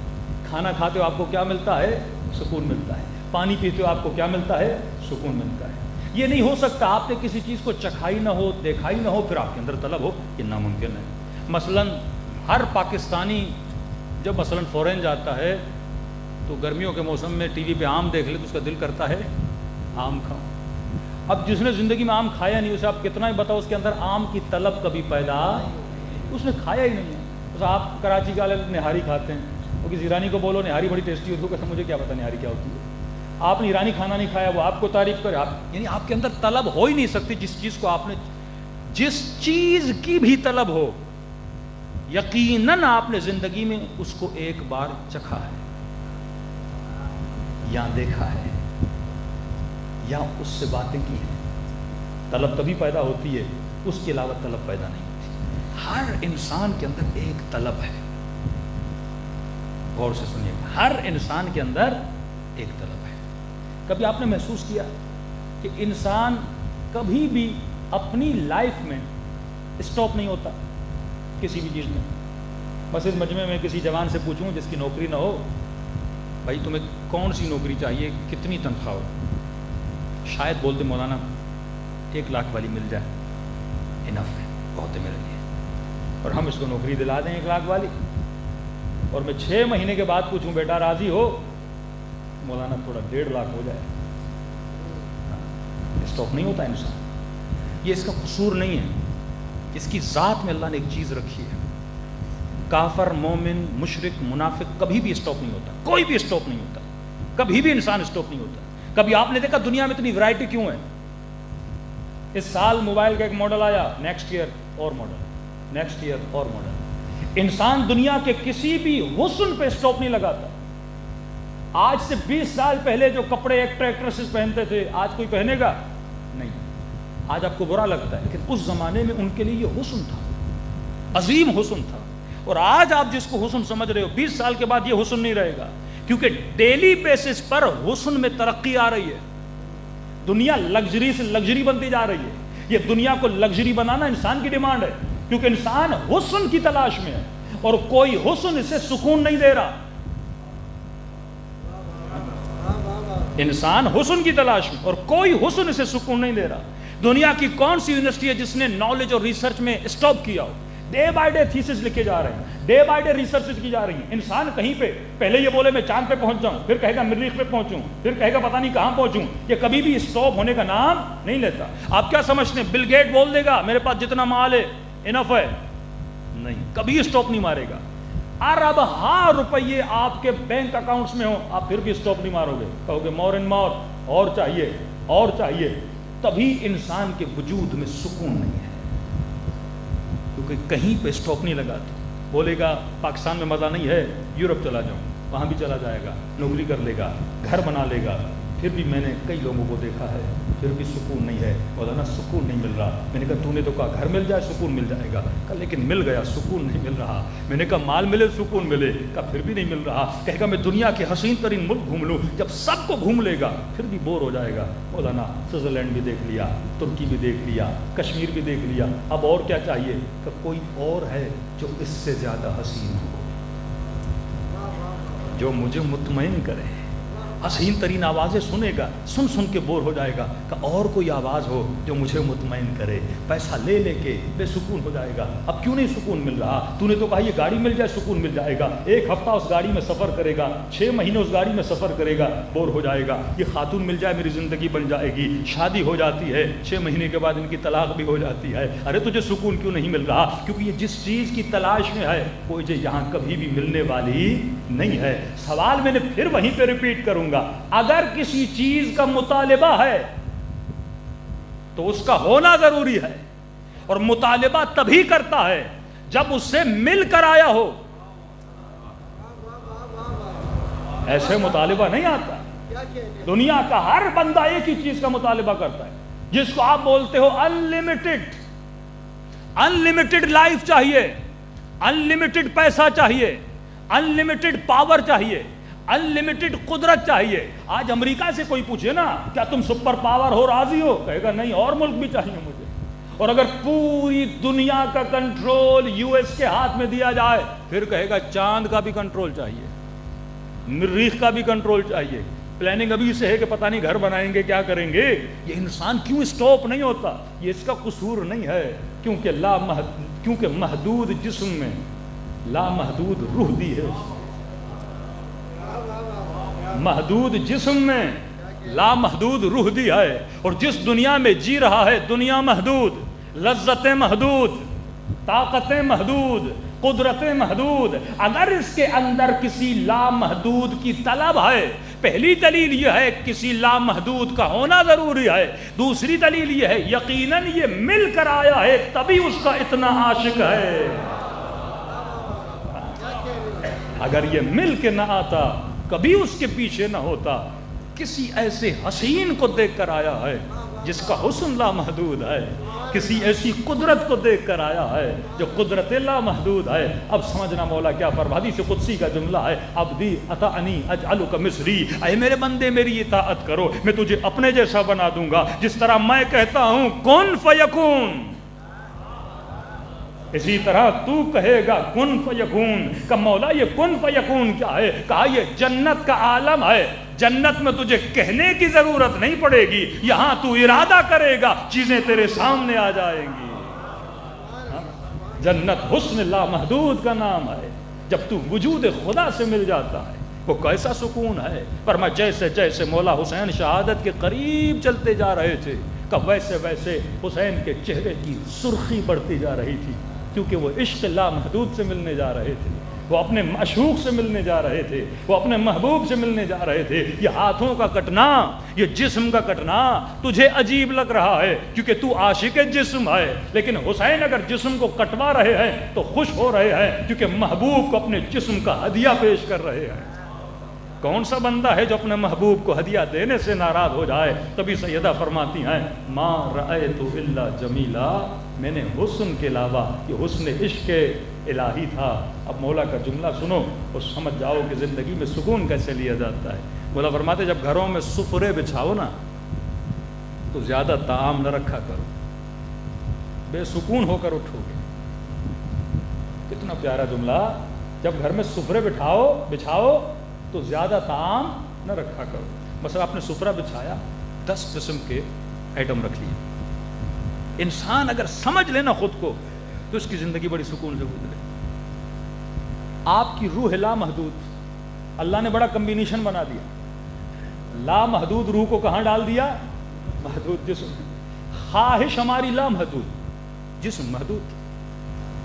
کھانا کھاتے ہو آپ کو کیا ملتا ہے؟ سکون ملتا ہے۔ پانی پیتے ہو آپ کو کیا ملتا ہے؟ سکون ملتا ہے۔ یہ نہیں ہو سکتا آپ نے کسی چیز کو چکھائی نہ ہو، دیکھائی نہ ہو، پھر آپ کے اندر طلب ہو، یہ ناممکن ہے۔ مثلاً ہر پاکستانی جب مثلاً فورین جاتا ہے تو گرمیوں کے موسم میں ٹی وی پہ آم دیکھ لے تو اس کا دل کرتا ہے آم کھاؤں۔ اب جس نے زندگی میں آم کھایا نہیں، اسے آپ کتنا ہی بتاؤ اس کے اندر آم کی طلب کبھی پیدا، اس نے کھایا ہی نہیں ہے۔ بس آپ کراچی کے والے نہاری کھاتے ہیں، وہ کسی ایرانی کو بولو نہاری بڑی ٹیسٹی ہوتی ہے، کہتا مجھے کیا پتا نہاری کیا ہوتی ہے۔ آپ نے ایرانی کھانا نہیں کھایا، وہ آپ کو تعریف کرے، یعنی آپ کے اندر طلب ہو ہی نہیں سکتی جس چیز کو آپ نے، جس چیز کی بھی طلب ہو، یقیناً آپ نے زندگی میں اس کو ایک بار چکھا ہے یا دیکھا ہے یا اس سے باتیں کی ہیں۔ طلب تبھی پیدا ہوتی ہے، اس کے علاوہ طلب پیدا نہیں ہوتی۔ ہر انسان کے اندر ایک طلب ہے، غور سے سنیے، ہر انسان کے اندر ایک طلب ہے۔ کبھی آپ نے محسوس کیا کہ انسان کبھی بھی اپنی لائف میں اسٹاپ نہیں ہوتا کسی بھی چیز میں؟ بس اس مجمع میں کسی جوان سے پوچھوں جس کی نوکری نہ ہو، بھائی تمہیں کون سی نوکری چاہیے، کتنی تنخواہ ہو؟ شاید بولتے مولانا 1 لاکھ والی مل جائے، انف ہے، بہت ہے میرے لیے، اور ہم اس کو نوکری دلا دیں 1 لاکھ والی۔ اور میں 6 مہینے کے بعد پوچھوں بیٹا راضی ہو؟ مولانا تھوڑا 1.5 لاکھ ہو جائے۔ اسٹاپ نہیں ہوتا انسان، یہ اس کا قصور نہیں ہے، اس کی ذات میں اللہ نے ایک چیز رکھی ہے۔ کافر، مومن، مشرک، منافق کبھی بھی اسٹاپ نہیں ہوتا، کوئی بھی اسٹاپ نہیں ہوتا، کبھی بھی انسان اسٹاپ نہیں ہوتا۔ کبھی آپ نے دیکھا دنیا میں اتنی ورائٹی کیوں ہے؟ اس سال موبائل کا ایک ماڈل آیا، نیکسٹ ایئر اور ماڈل، نیکسٹ ایئر اور ماڈل۔ انسان دنیا کے کسی بھی حسن پہ اسٹاپ نہیں لگاتا۔ آج سے 20 سال پہلے جو کپڑے ایکٹر ایکٹریسز پہنتے تھے آج کوئی پہنے گا نہیں، آج آپ کو برا لگتا ہے، لیکن اس زمانے میں ان کے لیے یہ حسن تھا، عظیم حسن تھا۔ اور آج آپ جس کو حسن سمجھ رہے ہو 20 سال کے بعد یہ حسن نہیں رہے گا، کیونکہ ڈیلی بیسس پر حسن میں ترقی آ رہی ہے۔ دنیا لگژری سے لگژری بنتی جا رہی ہے۔ یہ دنیا کو لگژری بنانا انسان کی ڈیمانڈ ہے، کیونکہ انسان حسن کی تلاش میں ہے اور کوئی حسن اسے سکون نہیں دے رہا۔ انسان حسن کی تلاش میں اور کوئی حسن اسے سکون نہیں دے رہا۔ دنیا کی کون سی یونیورسٹی ہے جس نے نالج اور ریسرچ میں اسٹاپ کیا ہو؟ ڈے بائی ڈے تھیسس لکھے جا رہے ہیں، ڈے بائی ڈے ریسرچ کی جا رہی ہیں۔ انسان کہیں پہ پہلے یہ بولے میں چاند پہ پہنچ جاؤں، پھر کہے گا مریخ پہ پہنچوں، پھر کہے گا پتہ نہیں کہاں پہنچوں، یہ کبھی بھی اسٹاپ ہونے کا نام نہیں لیتا۔ آپ کیا سمجھتے ہیں بل گیٹ بول دے گا میرے پاس جتنا مال ہے انف ہے؟ نہیں، کبھی اسٹاپ نہیں مارے گا۔ ارب ہاں روپیے آپ کے بینک اکاؤنٹس میں ہوں، آپ پھر بھی اسٹاپ نہیں مارو گے، کہو گے مور اینڈ مور، اور چاہیے اور چاہیے. تبھی انسان کے وجود میں سکون نہیں ہے، کیونکہ کہیں پہ اسٹاپ نہیں لگاتے. بولے گا پاکستان میں مزہ نہیں ہے، یورپ چلا جاؤں، وہاں بھی چلا جائے گا، نوکری کر لے گا، گھر بنا لے گا. پھر بھی میں نے کئی لوگوں کو دیکھا ہے، پھر بھی سکون نہیں ہے. مولانا سکون نہیں مل رہا. میں نے کہا تو نے تو کہا گھر مل جائے سکون مل جائے گا. کہا لیکن مل گیا سکون نہیں مل رہا. میں نے کہا مال ملے سکون ملے. کہا پھر بھی نہیں مل رہا. کہے گا میں دنیا کے حسین ترین ملک گھوم لوں، جب سب کو گھوم لے گا پھر بھی بور ہو جائے گا. مولانا سوئٹزرلینڈ بھی دیکھ لیا، ترکی بھی دیکھ لیا، کشمیر بھی دیکھ لیا، اب اور کیا چاہیے؟ کہ کوئی اور ہے جو اس سے زیادہ حسین ہو، جو مجھے مطمئن کرے. حسین ترین آوازیں سنے گا، سن سن کے بور ہو جائے گا. کہ اور کوئی آواز ہو جو مجھے مطمئن کرے. پیسہ لے لے کے بے سکون ہو جائے گا. اب کیوں نہیں سکون مل رہا؟ تو نے تو کہا یہ گاڑی مل جائے سکون مل جائے گا. 1 ہفتہ اس گاڑی میں سفر کرے گا، 6 مہینے اس گاڑی میں سفر کرے گا، بور ہو جائے گا. یہ خاتون مل جائے میری زندگی بن جائے گی. شادی ہو جاتی ہے، 6 مہینے کے بعد ان کی طلاق بھی ہو جاتی ہے. ارے تجھے سکون کیوں نہیں مل رہا؟ کیونکہ یہ جس چیز کی تلاش میں ہے وہ مجھے یہاں کبھی بھی ملنے والی نہیں ہے. سوال میں نے پھر وہیں پہ ریپیٹ کروں گا، اگر کسی چیز کا مطالبہ ہے تو اس کا ہونا ضروری ہے، اور مطالبہ تبھی کرتا ہے جب اس سے مل کر آیا ہو. ایسے مطالبہ نہیں آتا. دنیا کا ہر بندہ ایک ہی چیز کا مطالبہ کرتا ہے، جس کو آپ بولتے ہو انلمیٹڈ لائف چاہیے، انلمیٹڈ پیسہ چاہیے، انلمیٹڈ پاور چاہیے، انلمیٹڈ قدرت چاہیے. آج امریکہ سے کوئی پوچھے نا کیا تم سپر پاور ہو، راضی ہو؟ کہے گا نہیں، اور ملک بھی چاہیے مجھے. اور اگر پوری دنیا کا کنٹرول یو ایس کے ہاتھ میں دیا جائے پھر کہے گا چاند کا بھی کنٹرول چاہیے، مریخ کا بھی کنٹرول چاہیے. پلاننگ ابھی سے ہے کہ پتہ نہیں گھر بنائیں گے، کیا کریں گے. یہ انسان کیوں اسٹاپ نہیں ہوتا؟ یہ اس کا قصور نہیں ہے، کیونکہ محدود جسم میں لامحدود روح دی ہے. محدود جسم میں لامحدود روح دی ہے، اور جس دنیا میں جی رہا ہے دنیا محدود، لذتیں محدود، طاقتیں محدود، قدرتیں محدود. اگر اس کے اندر کسی لامحدود کی طلب ہے، پہلی دلیل یہ ہے کسی لامحدود کا ہونا ضروری ہے. دوسری دلیل یہ ہے یقیناً یہ مل کر آیا ہے تبھی اس کا اتنا عاشق ہے. اگر یہ مل کے نہ آتا کبھی اس کے پیچھے نہ ہوتا. کسی ایسے حسین کو دیکھ کر آیا ہے جس کا حسن لامحدود ہے، کسی ایسی قدرت کو دیکھ کر آیا ہے جو قدرت لامحدود ہے. اب سمجھنا مولا کیا فرما. حدیث قدسی کا جملہ ہے، عبدی اطعنی اجعلک مصری، اے میرے بندے میری اطاعت کرو میں تجھے اپنے جیسا بنا دوں گا. جس طرح میں کہتا ہوں کن فیکون، اسی طرح تو کہے گا کن فیکون. کہ مولا یہ کن فیکون کیا ہے؟ کہا یہ جنت کا عالم ہے. جنت میں تجھے کہنے کی ضرورت نہیں پڑے گی، یہاں تو ارادہ کرے گا چیزیں تیرے سامنے آ جائیں گی. جنت حسن لامحدود کا نام ہے. جب تو وجود خدا سے مل جاتا ہے وہ کیسا سکون ہے. فرما جیسے جیسے مولا حسین شہادت کے قریب چلتے جا رہے تھے کہ ویسے ویسے حسین کے چہرے کی سرخی بڑھتی جا رہی تھی، کیونکہ وہ عشق لامحدود سے ملنے جا رہے تھے، وہ اپنے معشوق سے ملنے جا رہے تھے، وہ اپنے محبوب سے ملنے جا رہے تھے. یہ ہاتھوں کا کٹنا، یہ جسم کا کٹنا تجھے عجیب لگ رہا ہے کیونکہ تو عاشق جسم ہے، لیکن حسین اگر جسم کو کٹوا رہے ہیں تو خوش ہو رہے ہیں کیونکہ محبوب کو اپنے جسم کا ہدیہ پیش کر رہے ہیں. کون سا بندہ ہے جو اپنے محبوب کو ہدیہ دینے سے ناراض ہو جائے؟ تبھی سیدہ فرماتی ہیں ما رأیت الا جمیلا، میں نے حسن کے علاوہ، یہ حسن عشق الہی تھا. اب مولا کا جملہ سنو اور سمجھ جاؤ کہ زندگی میں سکون کیسے لیا جاتا ہے. مولا فرماتے جب گھروں میں سفرے بچھاؤ نا تو زیادہ طعام نہ رکھا کرو، بے سکون ہو کر اٹھو گے. کتنا پیارا جملہ. جب گھر میں سفرے بچھاؤ تو زیادہ طعام نہ رکھا کرو. مثلا آپ نے سفرہ بچھایا، 10 قسم کے آئٹم رکھ لیے. انسان اگر سمجھ لینا خود کو تو اس کی زندگی بڑی سکون سے گزرے. آپ کی روح لامحدود، اللہ نے بڑا کمبینیشن بنا دیا. لامحدود روح کو کہاں ڈال دیا؟ محدود جسم. خواہش ہماری لامحدود، جسم محدود.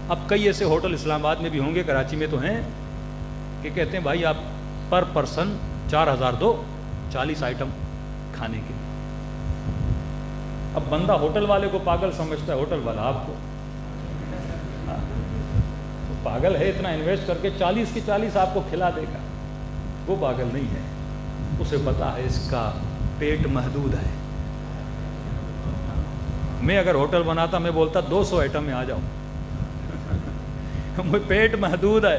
اب کئی ایسے ہوٹل اسلام آباد میں بھی ہوں گے، کراچی میں تو ہیں، کہ کہتے ہیں بھائی آپ پر پرسن 4000 دو 40 آئٹم کھانے کے. اب بندہ ہوٹل والے کو پاگل سمجھتا ہے، ہوٹل والا آپ کو پاگل ہے، اتنا انویسٹ کر کے 40 کی 40 آپ کو کھلا دے گا. وہ پاگل نہیں ہے، اسے پتا ہے اس کا پیٹ محدود ہے. میں اگر ہوٹل بناتا میں بولتا 200 آئٹم میں آ جاؤں. پیٹ محدود ہے،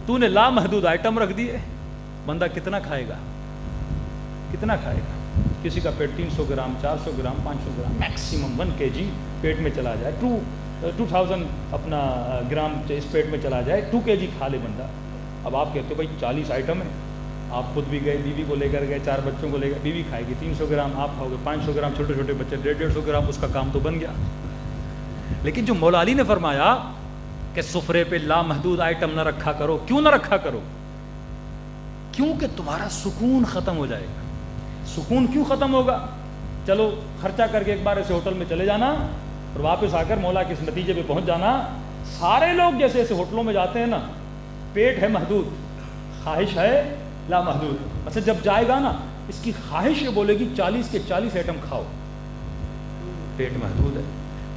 تو نے لامحدود آئٹم رکھ دیے، بندہ کتنا کھائے گا؟ کتنا کھائے گا؟ کسی کا پیٹ 300 gram 400 gram 500 gram maximum 1 kg پیٹ میں چلا جائے، 2000 اپنا گرام اس پیٹ میں چلا جائے، 2 kg کھا لے بندہ. اب آپ کہتے ہو بھائی 40 آئٹم ہے، آپ خود بھی گئے، بیوی کو لے کر گئے، 4 بچوں کو لے گئے، بیوی کھائے گی 300 گرام، آپ کھاؤ گے 500 گرام، چھوٹے چھوٹے بچے 150 گرام، اس کا کام تو بن گیا. لیکن جو مولا علی نے فرمایا کہ سفرے پہ لامحدود آئٹم نہ رکھا کرو، کیوں نہ رکھا کرو؟ کیونکہ تمہارا سکون ختم ہو جائے گا. سکون کیوں ختم ہوگا؟ چلو خرچہ کر کے ایک بار ایسے ہوٹل میں چلے جانا اور واپس آ کر مولا کے اس نتیجے پہ پہنچ جانا. سارے لوگ جیسے ایسے ہوٹلوں میں جاتے ہیں نا، پیٹ ہے محدود، خواہش ہے لامحدود. اچھا جب جائے گا نا، اس کی خواہش یہ بولے گی 40 کے 40 آئٹم کھاؤ، پیٹ محدود ہے،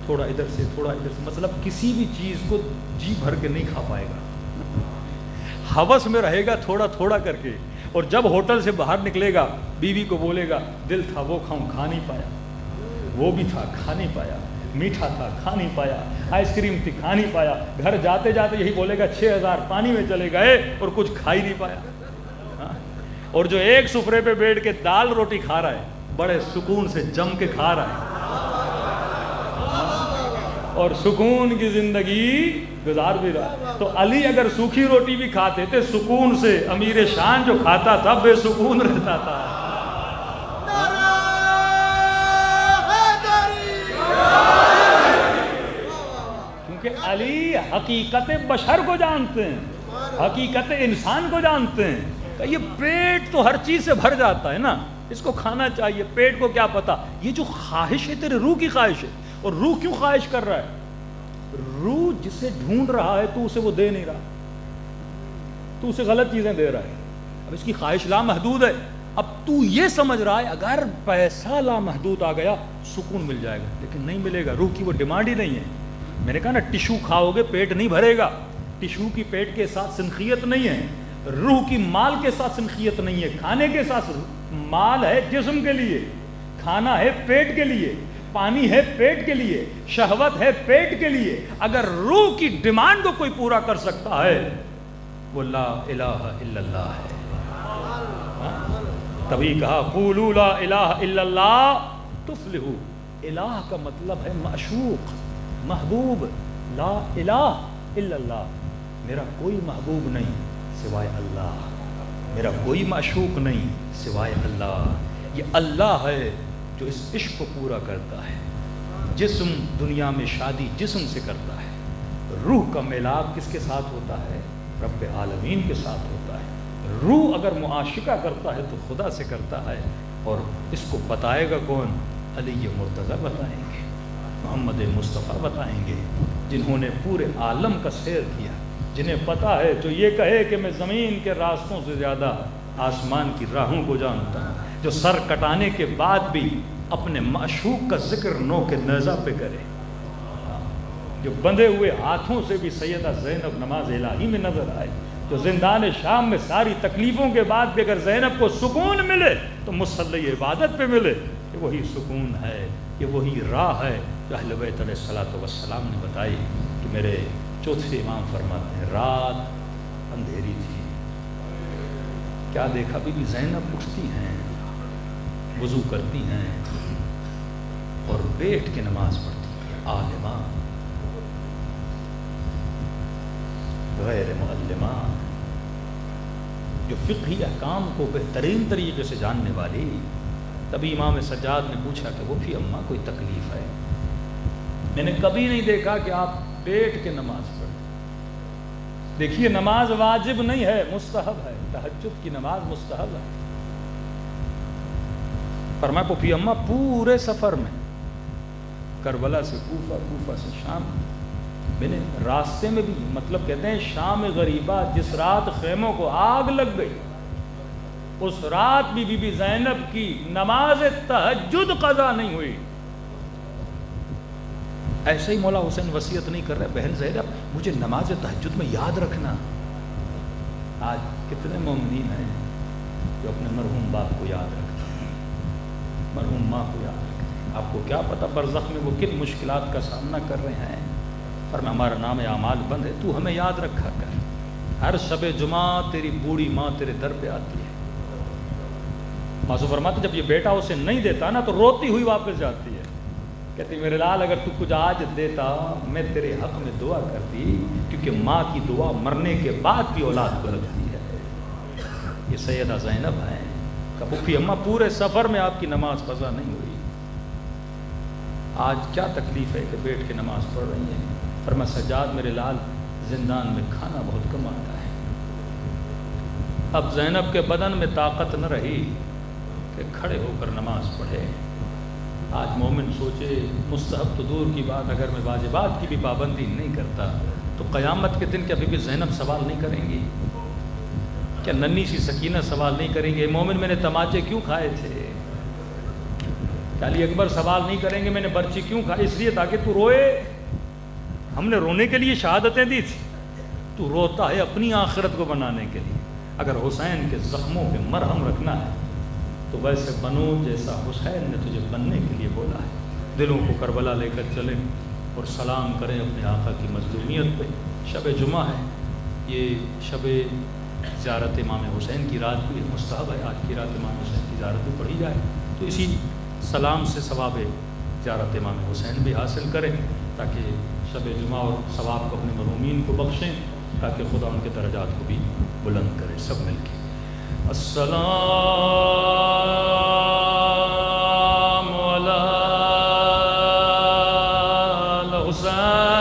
تھوڑا ادھر سے تھوڑا ادھر سے، مطلب کسی بھی چیز کو جی بھر کے نہیں کھا پائے گا، ہوس میں رہے گا تھوڑا تھوڑا کر کے. اور جب ہوٹل سے باہر نکلے گا بیوی کو بولے گا دل تھا وہ کھاؤں، کھا نہیں پایا، وہ بھی تھا کھا نہیں پایا، میٹھا تھا کھا نہیں پایا، آئس کریم تھی کھا نہیں پایا. گھر جاتے جاتے یہی بولے گا 6000 پانی میں چلے گئے اور کچھ کھا ہی نہیں پایا. اور جو ایک سفرے پہ بیٹھ کے دال روٹی کھا رہا ہے، بڑے سکون سے جم کے کھا رہا ہے اور سکون کی زندگی گزار بھی رہا ہے. تو علی اگر سوکھی روٹی بھی کھاتے تھے سکون سے، امیر شان جو کھاتا تھا بے سکون رہتا تھا. کیونکہ علی حقیقت بشر کو جانتے ہیں، حقیقت انسان کو جانتے ہیں. کہ یہ پیٹ تو ہر چیز سے بھر جاتا ہے نا، اس کو کھانا چاہیے. پیٹ کو کیا پتا یہ جو خواہش ہے تیرے روح کی خواہش ہے. اور روح کیوں خواہش کر رہا ہے؟ روح جسے ڈھونڈ رہا ہے تو اسے وہ دے نہیں رہا، تو اسے غلط چیزیں دے رہا ہے. اب اس کی خواہش لامحدود ہے. اب تو یہ سمجھ رہا ہے اگر پیسہ لامحدود آ گیا سکون مل جائے گا، لیکن نہیں ملے گا. روح کی وہ ڈیمانڈ ہی نہیں ہے. میں نے کہا نا ٹیشو کھاؤ گے پیٹ نہیں بھرے گا. ٹیشو کی پیٹ کے ساتھ سنخیت نہیں ہے، روح کی مال کے ساتھ سنخیت نہیں ہے. کھانے کے ساتھ مال ہے جسم کے لیے، کھانا ہے پیٹ کے لیے، پانی ہے پیٹ کے لیے، شہوت ہے پیٹ کے لیے. اگر روح کی ڈیمانڈ کو کوئی پورا کر سکتا ہے وہ لا الہ الا اللہ ہے. تبھی کہا قولوا لا الہ الا اللہ تفلحوا. الہ کا مطلب ہے معشوق، محبوب. لا الہ الا اللہ، میرا کوئی محبوب نہیں سوائے اللہ، میرا کوئی معشوق نہیں سوائے اللہ. یہ اللہ ہے جو اس عشق کو پورا کرتا ہے. جسم دنیا میں شادی جسم سے کرتا ہے، روح کا میلاب کس کے ساتھ ہوتا ہے؟ رب عالمین کے ساتھ ہوتا ہے. روح اگر معاشقہ کرتا ہے تو خدا سے کرتا ہے. اور اس کو بتائے گا کون؟ علی مرتضیٰ بتائیں گے، محمد مصطفیٰ بتائیں گے، جنہوں نے پورے عالم کا سیر کیا، جنہیں پتا ہے. جو یہ کہے کہ میں زمین کے راستوں سے زیادہ آسمان کی راہوں کو جانتا ہوں، جو سر کٹانے کے بعد بھی اپنے معشوق کا ذکر نو کے نیزہ پہ کرے، جو بندھے ہوئے ہاتھوں سے بھی سیدہ زینب نماز الہی میں نظر آئے، جو زندان شام میں ساری تکلیفوں کے بعد بھی اگر زینب کو سکون ملے تو مصلی عبادت پہ ملے. کہ وہی سکون ہے، یہ وہی راہ ہے جو اہل بیت علیہ الصلوۃ والسلام نے بتائی. کہ میرے چوتھے امام فرماتے ہیں رات اندھیری تھی، کیا دیکھا بی بی زینب اٹھتی ہیں، وضو کرتی ہیں اور بیٹھ کے نماز پڑھتی ہیں. عالمہ غیر معلمہ، جو فقہی احکام کو بہترین طریقے سے جاننے والی. تبھی امام سجاد نے پوچھا کہ وہ بھی اماں کوئی تکلیف ہے؟ میں نے کبھی نہیں دیکھا کہ آپ بیٹھ کے نماز پڑھیں. دیکھیے نماز واجب نہیں ہے، مستحب ہے. تہجد کی نماز مستحب ہے. فرمایا پوپھی اماں پورے سفر میں کربلا سے کوفہ، کوفہ سے شام، میں نے راستے میں بھی، مطلب کہتے ہیں شام غریبہ، جس رات خیموں کو آگ لگ گئی اس رات بھی بی بی زینب کی نماز تہجد قضا نہیں ہوئی۔ ایسے ہی مولا حسین وصیت نہیں کر رہے، بہن زینب مجھے نماز تہجد میں یاد رکھنا۔ آج کتنے مومنین ہیں جو اپنے مرحوم باپ کو یاد رکھتے ہیں، مرحوم ماں کو یاد رکھتے ہیں۔ آپ کو کیا پتہ برزخ میں وہ کن مشکلات کا سامنا کر رہے ہیں، پر ہمارا نام اعمال بند ہے، تو ہمیں یاد رکھا کر۔ ہر شب جمعہ تیری بوڑھی ماں تیرے در پہ آتی ہے، معصوم فرماتے جب یہ بیٹا اسے نہیں دیتا نا تو روتی ہوئی واپس جاتی ہے، کہتی میرے لال اگر تو کچھ آج دیتا میں تیرے حق میں دعا کرتی، کیونکہ ماں کی دعا مرنے کے بعد بھی اولاد کو لگتی ہے۔ یہ سیدہ زینب ہیں کہ پھوپھی اماں پورے سفر میں آپ کی نماز قضا نہیں ہوئی۔ آج کیا تکلیف ہے کہ بیٹھ کے نماز پڑھ رہی ہیں۔ فرمایا سجاد میرے لال زندان میں کھانا بہت کم آتا ہے۔ اب زینب کے بدن میں طاقت نہ رہی کہ کھڑے ہو کر نماز پڑھے۔ آج مومن سوچے مستحب تو دور کی بات، اگر میں واجبات کی بھی پابندی نہیں کرتا تو قیامت کے دن کیا بی بی زینب سوال نہیں کریں گی؟ کیا ننھی سی سکینہ سوال نہیں کریں گے مومن میں نے تماچے کیوں کھائے تھے؟ کیا علی اکبر سوال نہیں کریں گے میں نے برچی کیوں کھائی؟ اس لیے تاکہ تو روئے۔ ہم نے رونے کے لیے شہادتیں دی تھی، تو روتا ہے اپنی آخرت کو بنانے کے لیے۔ اگر حسین کے زخموں پہ مرہم رکھنا ہے تو ویسے بنو جیسا حسین نے تجھے بننے کے لیے بولا ہے۔ دلوں کو کربلا لے کر چلیں اور سلام کریں اپنے آقا کی مظلومیت پہ۔ شب جمعہ ہے، یہ شب زیارت امام حسین کی رات بھی مستحب ہے، آج کی رات امام حسین کی زیارت بھی پڑھی جائے تو اسی سلام سے ثواب زیارت امام حسین بھی حاصل کریں، تاکہ شب جمعہ اور ثواب کو اپنے مرحومین کو بخشیں، تاکہ خدا ان کے درجات کو بھی بلند کرے۔ سب مل کے السلام علی الحسین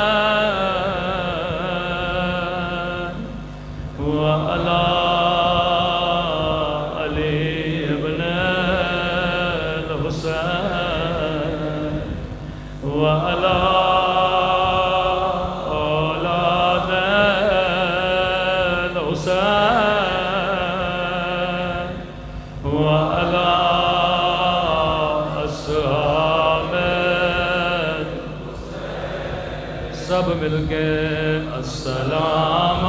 وعلی علی ابن الحسین وعلی اولاد الحسین وعلی اصحاب سب مل کے السلام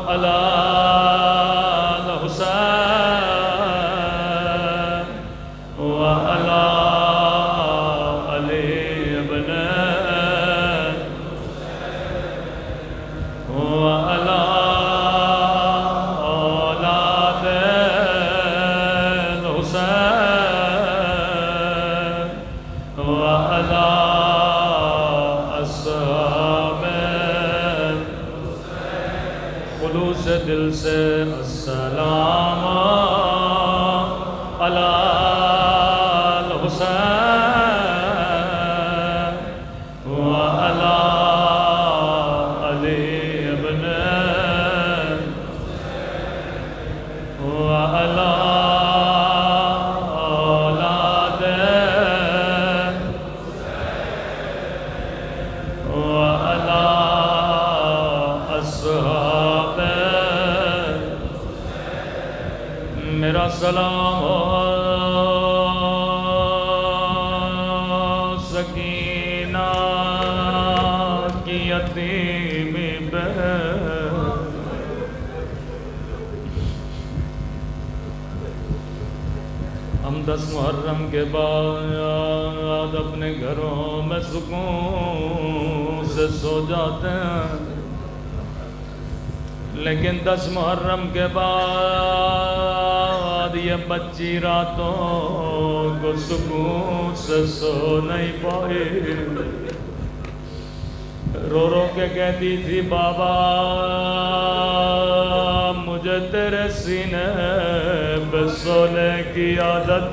علی الحسین وعلی علی ابن وعلی اولاد الحسین وعلی اصحاب خلوص دل سے السلام علی الحسین وعلی علی ابن وعلی اولاد وعلی اصحاب میرا سلام سکینہ کی یتیمی پہ ہم 10 محرم کے بعد اپنے گھروں میں سکون سے سو جاتے ہیں، لیکن 10 محرم کے بعد یہ بچی راتوں کو سکون سے سو نہیں پائی، رو رو کے کہتی تھی بابا مجھے تیرے سینے پہ سونے کی عادت،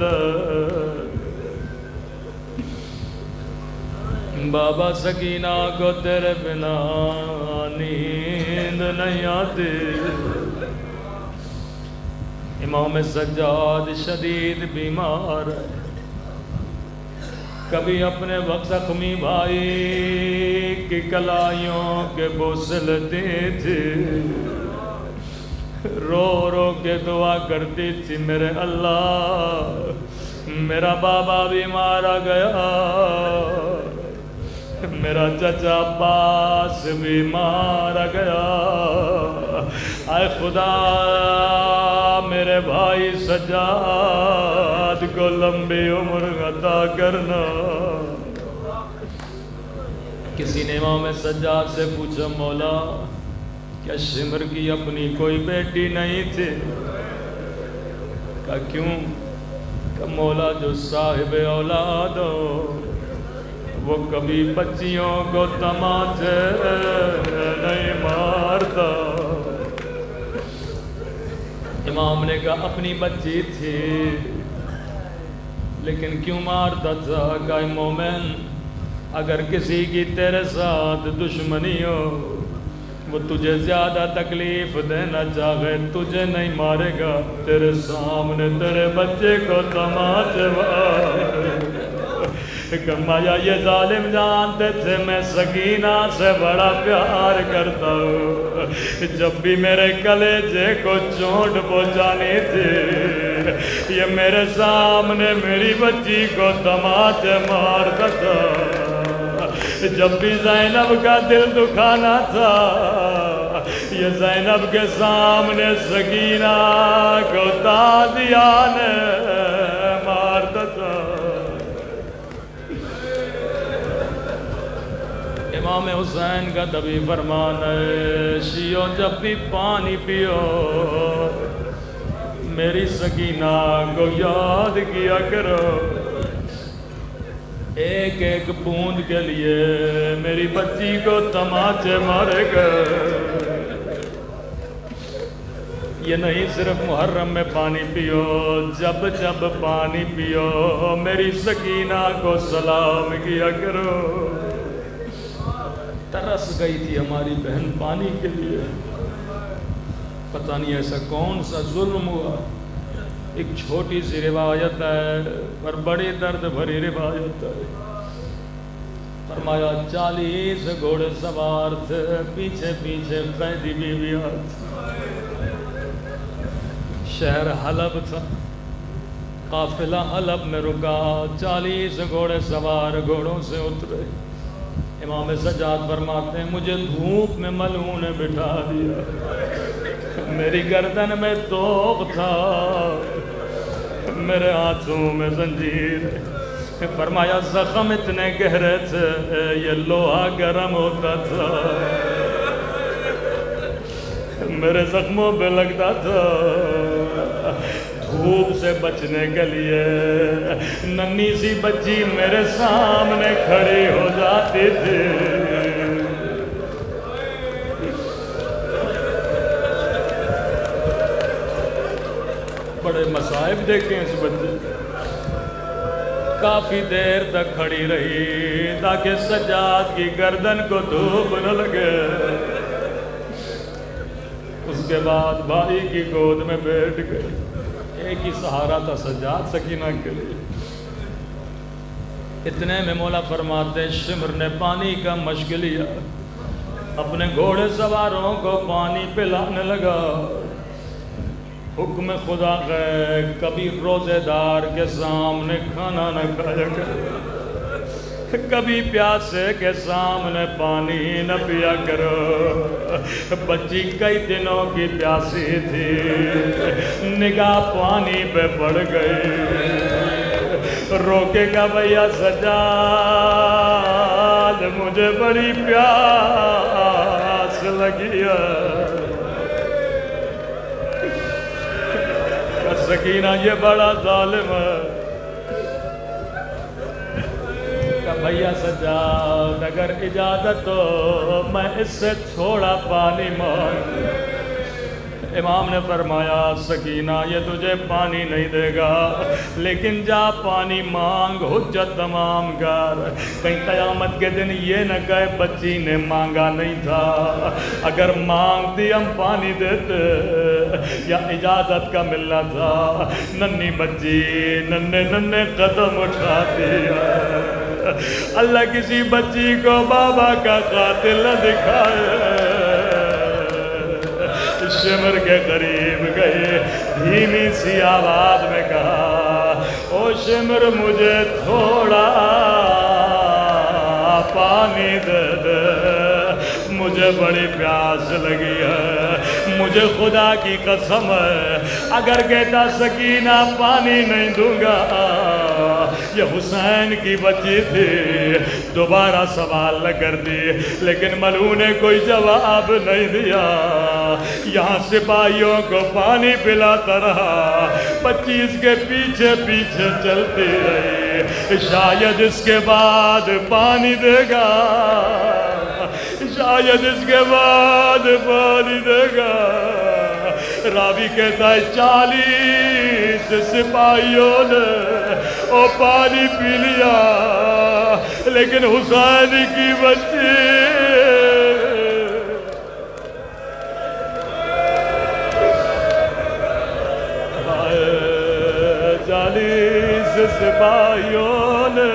بابا سکینہ کو تیرے بنا نیند نہیں آتی۔ امام سجاد شدید بیمار ہے، کبھی اپنے وقت زخمی بھائی کی کلائیوں کے بوسے لیتی تھی، رو رو کے دعا کرتی تھی، میرے اللہ میرا بابا بھی مارا گیا، میرا چچا عباس بھی مارا گیا، اے خدا میرے بھائی سجاد کو لمبی عمر عطا کرنا۔ کسی نے امام سجاد سے پوچھا، مولا کیا شمر کی اپنی کوئی بیٹی نہیں تھی؟ کہا کیوں؟ کہ مولا جو صاحب اولاد ہو وہ کبھی بچیوں کو تماچے نہیں مارتا۔ امام نے کہا اپنی بچی تھی لیکن کیوں مارتا تھا؟ کہ مومن اگر کسی کی تیرے ساتھ دشمنی ہو، وہ تجھے زیادہ تکلیف دینا چاہے، تجھے نہیں مارے گا، تیرے سامنے تیرے بچے کو تماچے مارے۔ فرمایا یہ ظالم جانتے تھے میں سکینہ سے بڑا پیار کرتا ہوں، جب بھی میرے کلیجے کو چوٹ پہنچانی تھی یہ میرے سامنے میری بچی کو تماچے مارتا تھا، جب بھی زینب کا دل دکھانا تھا یہ زینب کے سامنے سکینہ کو تازیانے مارتا تھا۔ امام حسین کا تبھی فرمان ہے، شیعوں جب بھی پانی پیو میری سکینہ کو یاد کیا کرو، ایک ایک بوند کے لیے میری بچی کو تماچے مارے گا۔ یہ نہیں صرف محرم میں پانی پیو، جب جب پانی پیو میری سکینہ کو سلام کیا کرو۔ ترس گئی تھی ہماری بہن پانی کے لیے، پتہ نہیں ایسا کون سا ظلم ہوا۔ ایک چھوٹی سی روایت ہے پر بڑی درد بھری روایت ہے۔ فرمایا 40 گھوڑے سوار تھے، پیچھے پیچھے قیدی بیویاں تھیں، شہر حلب تھا، قافلہ حلب میں رکا، 40 گھوڑے سوار گھوڑوں سے اترے۔ امام سجاد فرماتے ہیں مجھے دھوپ میں ملعون نے بٹھا دیا، میری گردن میں توق تھا، میرے ہاتھوں میں زنجیر، فرمایا زخم اتنے گہرے تھے یہ لوہا گرم ہوتا تھا، میرے زخموں پہ لگتا تھا۔ دھوپ سے بچنے کے لیے ننھی سی بچی میرے سامنے کھڑی ہو جاتی تھی، بڑے مصائب دیکھیں اس بچے۔ کافی دیر تک کھڑی رہی تاکہ سجاد کی گردن کو دھوپ نہ لگے، اس کے بعد بھائی کی گود میں بیٹھ گئی، ایک ہی سہارا تھا سجاد سکینہ کے لیے۔ اتنے میں مولا فرماتے شمر نے پانی کا مشق لیا، اپنے گھوڑے سواروں کو پانی پلانے لگا۔ حکم خدا ہے کبھی روزے دار کے سامنے کھانا نہ کھایا کرو، کبھی پیاسے کے سامنے پانی نہ پیا کرو۔ بچی کئی دنوں کی پیاسی تھی، نگاہ پانی پہ پڑ گئی، روکے گا بھیا سجاد مجھے بڑی پیاس لگی ہے۔ سکینہ یہ بڑا ظالم ہے، کہ بھیا سجاد اگر اجازت ہو میں اس سے تھوڑا پانی مانگ۔ امام نے فرمایا سکینہ یہ تجھے پانی نہیں دے گا، لیکن جا پانی مانگ، حجت تمام کر، کہیں قیامت کے دن یہ نہ کہے بچی نے مانگا نہیں تھا، اگر مانگتی ہم پانی دیتے یا اجازت کا ملنا تھا۔ ننھی بچی ننھے ننھے قدم اٹھاتی ہے، اللہ کسی بچی کو بابا کا قاتل نہ دکھائے۔ شمر کے قریب گئے، دھیمی سی آواز میں کہا او شمر مجھے تھوڑا پانی دے دے، مجھے بڑی پیاس لگی ہے، مجھے خدا کی قسم ہے اگر کہتا سکینہ پانی نہیں دوں گا، یہ حسین کی بچی تھی دوبارہ سوال نہ کرتی، لیکن ملعون نے کوئی جواب نہیں دیا، یہاں سپاہیوں کو پانی پلاتا رہا، بچی اس کے پیچھے پیچھے چلتی رہی، شاید اس کے بعد پانی دے گا، شاید اس کے بعد پانی دے گا۔ راوی کہتا ہے 40 سپاہیوں نے وہ پانی پی لیا، لیکن حسین کی بچی 40 سپاہیوں نے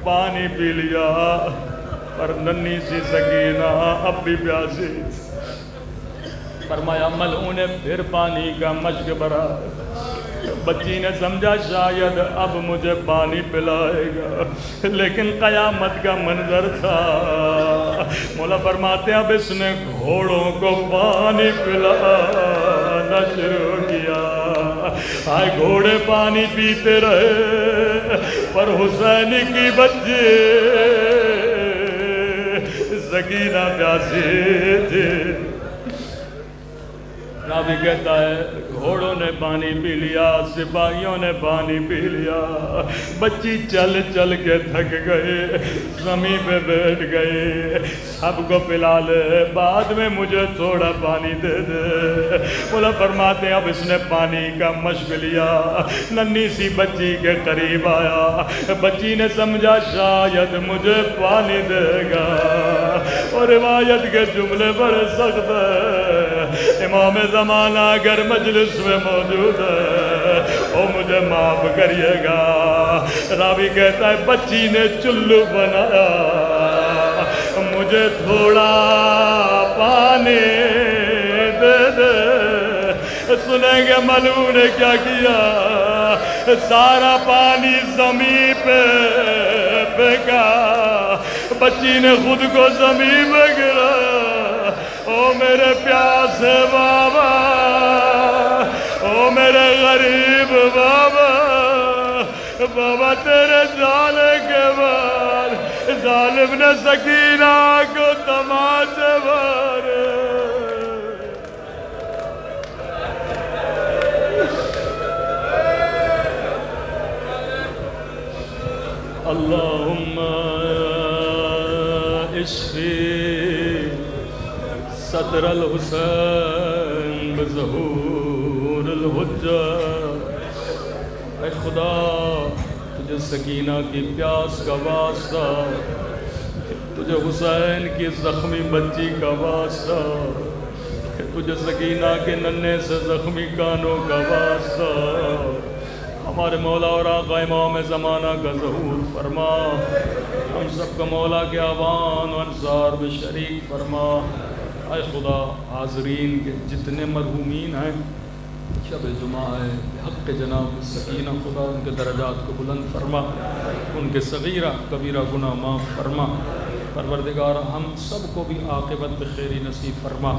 پانی پی لیا، پر ننھی سی سکینہ اب بھی پیاسی۔ فرمایا ملعون نے پھر پانی کا مشک بھرا، بچی نے سمجھا شاید اب مجھے پانی پلائے گا، لیکن قیامت کا منظر تھا۔ مولا فرماتے ہیں اب اس نے گھوڑوں کو پانی پلانا شروع کیا، آئے گھوڑے پانی پیتے رہے، پر حسین کی بچی سکینہ پیاسی تھی۔ راوی کہتا ہے گھوڑوں نے پانی پی لیا، سپاہیوں نے پانی پی لیا، بچی چل چل کے تھک گئے، زمین پہ بیٹھ گئے، سب کو پلا لے، بعد میں مجھے تھوڑا پانی دے دے۔ مولا فرماتے ہیں اب اس نے پانی کا مشک لیا، ننھی سی بچی کے قریب آیا، بچی نے سمجھا شاید مجھے پانی دے گا، اور روایت کے جملے بڑے سخت ہیں، امام زمانہ اگر مجلس میں موجود ہے وہ مجھے معاف کریے گا۔ راوی کہتا ہے بچی نے چلو بنایا، مجھے تھوڑا پانی دے دے۔ سنیں گے ملعون نے کیا کیا، سارا پانی زمین پہ پھینکا، بچی نے خود کو زمین میں گرایا۔ او میرے پیاسے بابا، او میرے غریب بابا، بابا تیرے جانے کے بعد ظالم نے سکینہ کو تماچے مارے۔ اللہم اشفی صدر الحسین بظہور الحجہ۔ اے خدا تجھے سکینہ کی پیاس کا واسطہ، تجھے حسین کی زخمی بچی کا واسطہ، تجھے سکینہ کے ننھے سے زخمی کانوں کا واسطہ، ہمارے مولا اور آقا امام زمانہ کا ظہور فرما، ہم سب کو مولا کے آوان و انصار میں شریک فرما۔ اے خدا حاضرین کے جتنے مرحومین ہیں، شب جمعہ ہے، حق جناب سکینہ خدا ان کے درجات کو بلند فرما، ان کے صغیرہ کبیرہ گناہ معاف فرما۔ پروردگار ہم سب کو بھی عاقبت بخیری نصیب فرما،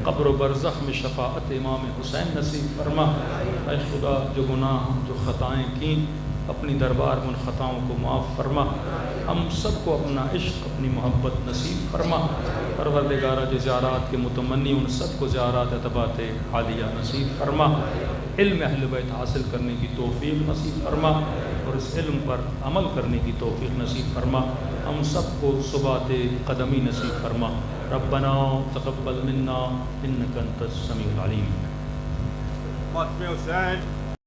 قبر و برزخ میں شفاعت امام حسین نصیب فرما۔ اے خدا جو گناہ جو خطائیں کیں اپنی دربار میں ان خطاؤں کو معاف فرما، ہم سب کو اپنا عشق اپنی محبت نصیب فرما۔ پروردگارہ جو زیارات کے متمنی ان سب کو زیارات اتباعت عالیہ نصیب فرما، علم اہل بیت حاصل کرنے کی توفیق نصیب فرما، اور اس علم پر عمل کرنے کی توفیق نصیب فرما، ہم سب کو ثبات قدمی نصیب فرما۔ ربنا تقبل منا انک انت السمیع العلیم۔ ماتم حسین